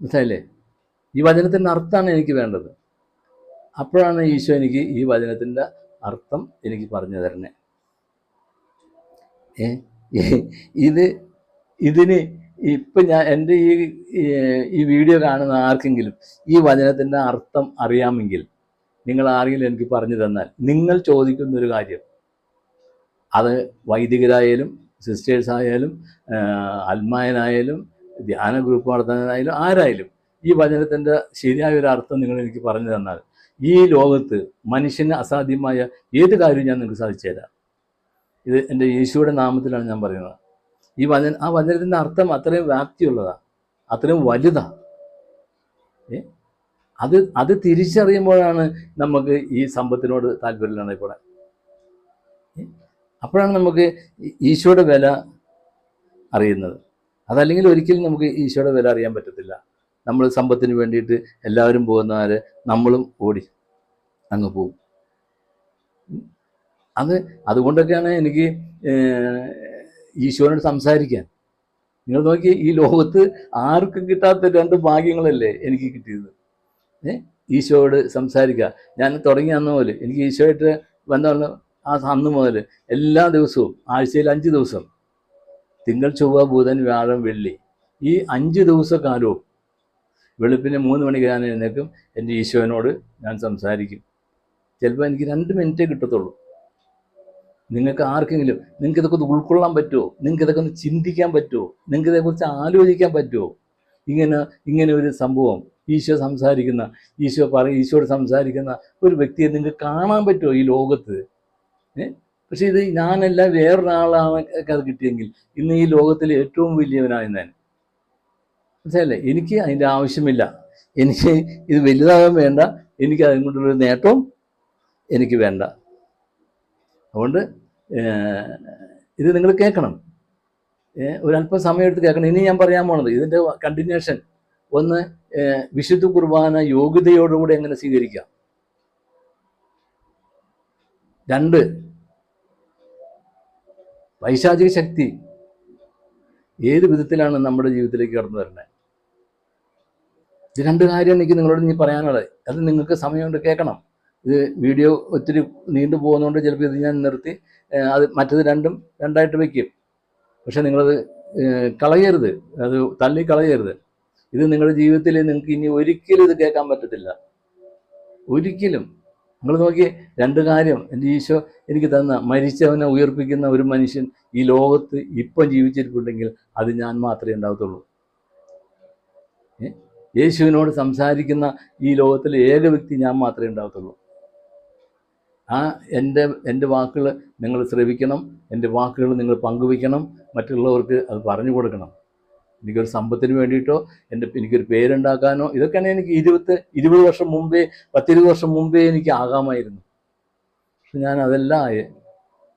മനസ്സിലായില്ലേ? ഈ വചനത്തിൻ്റെ അർത്ഥമാണ് എനിക്ക് വേണ്ടത്. അപ്പോഴാണ് ഈശോ എനിക്ക് ഈ വചനത്തിൻ്റെ അർത്ഥം എനിക്ക് പറഞ്ഞു തരണേ. ഇതിന് ഇപ്പം എൻ്റെ ഈ വീഡിയോ കാണുന്ന ആർക്കെങ്കിലും ഈ വചനത്തിൻ്റെ അർത്ഥം അറിയാമെങ്കിൽ നിങ്ങൾ ആരെങ്കിലും എനിക്ക് പറഞ്ഞു തന്നാൽ, നിങ്ങൾ ചോദിക്കുന്നൊരു കാര്യം, അത് വൈദികരായാലും സിസ്റ്റേഴ്സായാലും അൽമായനായാലും ധ്യാന ഗ്രൂപ്പ് നടത്തുന്നതായാലും ആരായാലും, ഈ വചനത്തിൻ്റെ ശരിയായൊരു അർത്ഥം നിങ്ങൾ എനിക്ക് പറഞ്ഞു തന്നാൽ ഈ ലോകത്ത് മനുഷ്യന് അസാധ്യമായ ഏത് കാര്യവും ഞാൻ നിങ്ങൾക്ക് സാധിച്ചു തരാം. ഇത് എൻ്റെ യേശുവിടെ നാമത്തിലാണ് ഞാൻ പറയുന്നത്. ആ വചനത്തിൻ്റെ അർത്ഥം അത്രയും വ്യാപ്തിയുള്ളതാണ്, അത്രയും വലുതാണ്. അത് തിരിച്ചറിയുമ്പോഴാണ് നമുക്ക് ഈ സമ്പത്തിനോട് താല്പര്യമില്ലാതെ അപ്പോഴാണ് നമുക്ക് ഈശോയുടെ വില അറിയുന്നത്. അതല്ലെങ്കിൽ ഒരിക്കലും നമുക്ക് ഈശോയുടെ വില അറിയാൻ പറ്റത്തില്ല. നമ്മൾ സമ്പത്തിന് വേണ്ടിയിട്ട് എല്ലാവരും പോകുന്നവരെ നമ്മളും ഓടി അങ്ങ് പോകും. അതുകൊണ്ടൊക്കെയാണ് എനിക്ക് ഈശോയോട് സംസാരിക്കാൻ. നിങ്ങൾ നോക്കി, ഈ ലോകത്ത് ആർക്കും കിട്ടാത്ത 2 ഭാഗ്യങ്ങളല്ലേ എനിക്ക് കിട്ടിയത്. ഈശോയോട് സംസാരിക്കുക. ഞാൻ തുടങ്ങിയ അന്ന് മുതൽ എനിക്ക് ഈശോയായിട്ട് ബന്ധമുള്ള അന്ന് മുതൽ എല്ലാ ദിവസവും ആഴ്ചയിൽ 5 ദിവസം, തിങ്കൾ ചൊവ്വ ബുധൻ വ്യാഴം വെള്ളി, ഈ 5 ദിവസക്കാലവും വെളുപ്പിന് 3 മണിക്ക് ഞാൻ എഴുന്നേൽക്കും. എൻ്റെ ഈശോനോട് ഞാൻ സംസാരിക്കും. ചിലപ്പോൾ എനിക്ക് 2 മിനിറ്റേ കിട്ടത്തുള്ളൂ. നിങ്ങൾക്ക് ആർക്കെങ്കിലും നിങ്ങൾക്ക് ഇതൊക്കെ ഒന്ന് ഉൾക്കൊള്ളാൻ പറ്റുമോ? നിങ്ങൾക്ക് ഇതൊക്കെ ഒന്ന് ചിന്തിക്കാൻ പറ്റുമോ? നിങ്ങൾക്ക് ഇതേക്കുറിച്ച് ആലോചിക്കാൻ പറ്റുമോ? ഇങ്ങനെ ഒരു സംഭവം, ഈശോ സംസാരിക്കുന്ന, ഈശോയോട് സംസാരിക്കുന്ന ഒരു വ്യക്തിയെ നിങ്ങൾക്ക് കാണാൻ പറ്റുമോ ഈ ലോകത്ത്? പക്ഷെ ഇത് ഞാനല്ല, വേറൊരാളാണ് അത് കിട്ടിയെങ്കിൽ ഇന്ന് ഈ ലോകത്തിൽ ഏറ്റവും വലിയവനായി ഞാൻ. മനസ്സിലല്ലേ? എനിക്ക് അതിൻ്റെ ആവശ്യമില്ല. എനിക്ക് ഇത് വലുതാകാൻ വേണ്ട. എനിക്ക് അതുകൊണ്ടുള്ളൊരു നേട്ടവും എനിക്ക് വേണ്ട. അതുകൊണ്ട് ഇത് നിങ്ങൾ കേൾക്കണം. ഒരല്പം സമയം എടുത്ത് കേൾക്കണം. ഇനി ഞാൻ പറയാൻ പോണത് ഇതിൻ്റെ കണ്ടിന്യൂഷൻ. ഒന്ന്, വിശുദ്ധ കുർബാന യോഗ്യതയോടുകൂടി എങ്ങനെ സ്വീകരിക്കാം. 2, പൈശാചിക ശക്തി ഏത് വിധത്തിലാണ് നമ്മുടെ ജീവിതത്തിലേക്ക് കടന്നു വരുന്നത്. ഇത് 2 കാര്യം എനിക്ക് നിങ്ങളോട് ഇനി പറയാനുള്ളത്. അത് നിങ്ങൾക്ക് സമയം കൊണ്ട് കേൾക്കണം. ഇത് വീഡിയോ ഒത്തിരി നീണ്ടു പോകുന്നതുകൊണ്ട് ചിലപ്പോൾ ഇത് ഞാൻ നിർത്തി അത് മറ്റത് രണ്ടായിട്ട് വയ്ക്കും. പക്ഷെ നിങ്ങളത് കളയരുത്, അത് തള്ളിക്കളയരുത്. ഇത് നിങ്ങളുടെ ജീവിതത്തിൽ നിങ്ങൾക്ക് ഇനി ഒരിക്കലും ഇത് കേൾക്കാൻ പറ്റത്തില്ല, ഒരിക്കലും. നിങ്ങൾ നോക്കിയേ, 2 കാര്യം എൻ്റെ ഈശോ എനിക്ക് തന്ന, മരിച്ചവനെ ഉയർപ്പിക്കുന്ന ഒരു മനുഷ്യൻ ഈ ലോകത്ത് ഇപ്പം ജീവിച്ചിരിപ്പുണ്ടെങ്കിൽ അത് ഞാൻ മാത്രമേ ഉണ്ടാകത്തുള്ളൂ. യേശുവിനോട് സംസാരിക്കുന്ന ഈ ലോകത്തിലെ ഏക വ്യക്തി ഞാൻ മാത്രമേ ഉണ്ടാകത്തുള്ളൂ. എൻ്റെ വാക്കുകൾ നിങ്ങൾ ശ്രവിക്കണം, എൻ്റെ വാക്കുകൾ നിങ്ങൾ പങ്കുവയ്ക്കണം, മറ്റുള്ളവർക്ക് അത് പറഞ്ഞു കൊടുക്കണം. എനിക്കൊരു സമ്പത്തിന് വേണ്ടിയിട്ടോ എനിക്കൊരു പേരുണ്ടാക്കാനോ, ഇതൊക്കെയാണ് എനിക്ക് 20 വർഷം മുമ്പേ, 10-20 വർഷം മുമ്പേ എനിക്ക് ആകാമായിരുന്നു. പക്ഷെ ഞാൻ അതെല്ലാം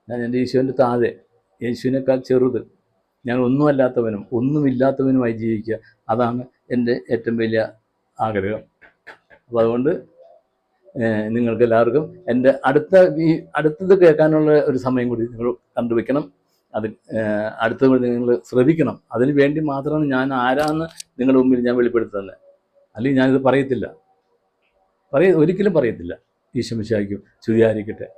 ഞാൻ എൻ്റെ ഈശോൻ്റെ താഴെ, യേശുവിനേക്കാൾ ചെറുത്, ഞാൻ ഒന്നുമല്ലാത്തവനും ഒന്നുമില്ലാത്തവനുമായി ജീവിക്കുക. അതാണ് എൻ്റെ ഏറ്റവും വലിയ ആഗ്രഹം. അപ്പോൾ അതുകൊണ്ട് നിങ്ങൾക്ക് എല്ലാവർക്കും എൻ്റെ അടുത്തത് കേൾക്കാനുള്ള ഒരു സമയം കൂടി നിങ്ങൾ കണ്ടുവെക്കണം. അത് അടുത്തത് നിങ്ങൾ ശ്രദ്ധിക്കണം. അതിന് വേണ്ടി മാത്രമാണ് ഞാൻ ആരാന്ന് നിങ്ങളുടെ മുമ്പിൽ ഞാൻ വെളിപ്പെടുത്തുന്നത്. അല്ലെങ്കിൽ ഞാനിത് പറയത്തില്ല, ഒരിക്കലും പറയത്തില്ല. ഈശോ മിശിഹായ്ക്കും സ്തുതിയായിരിക്കട്ടെ.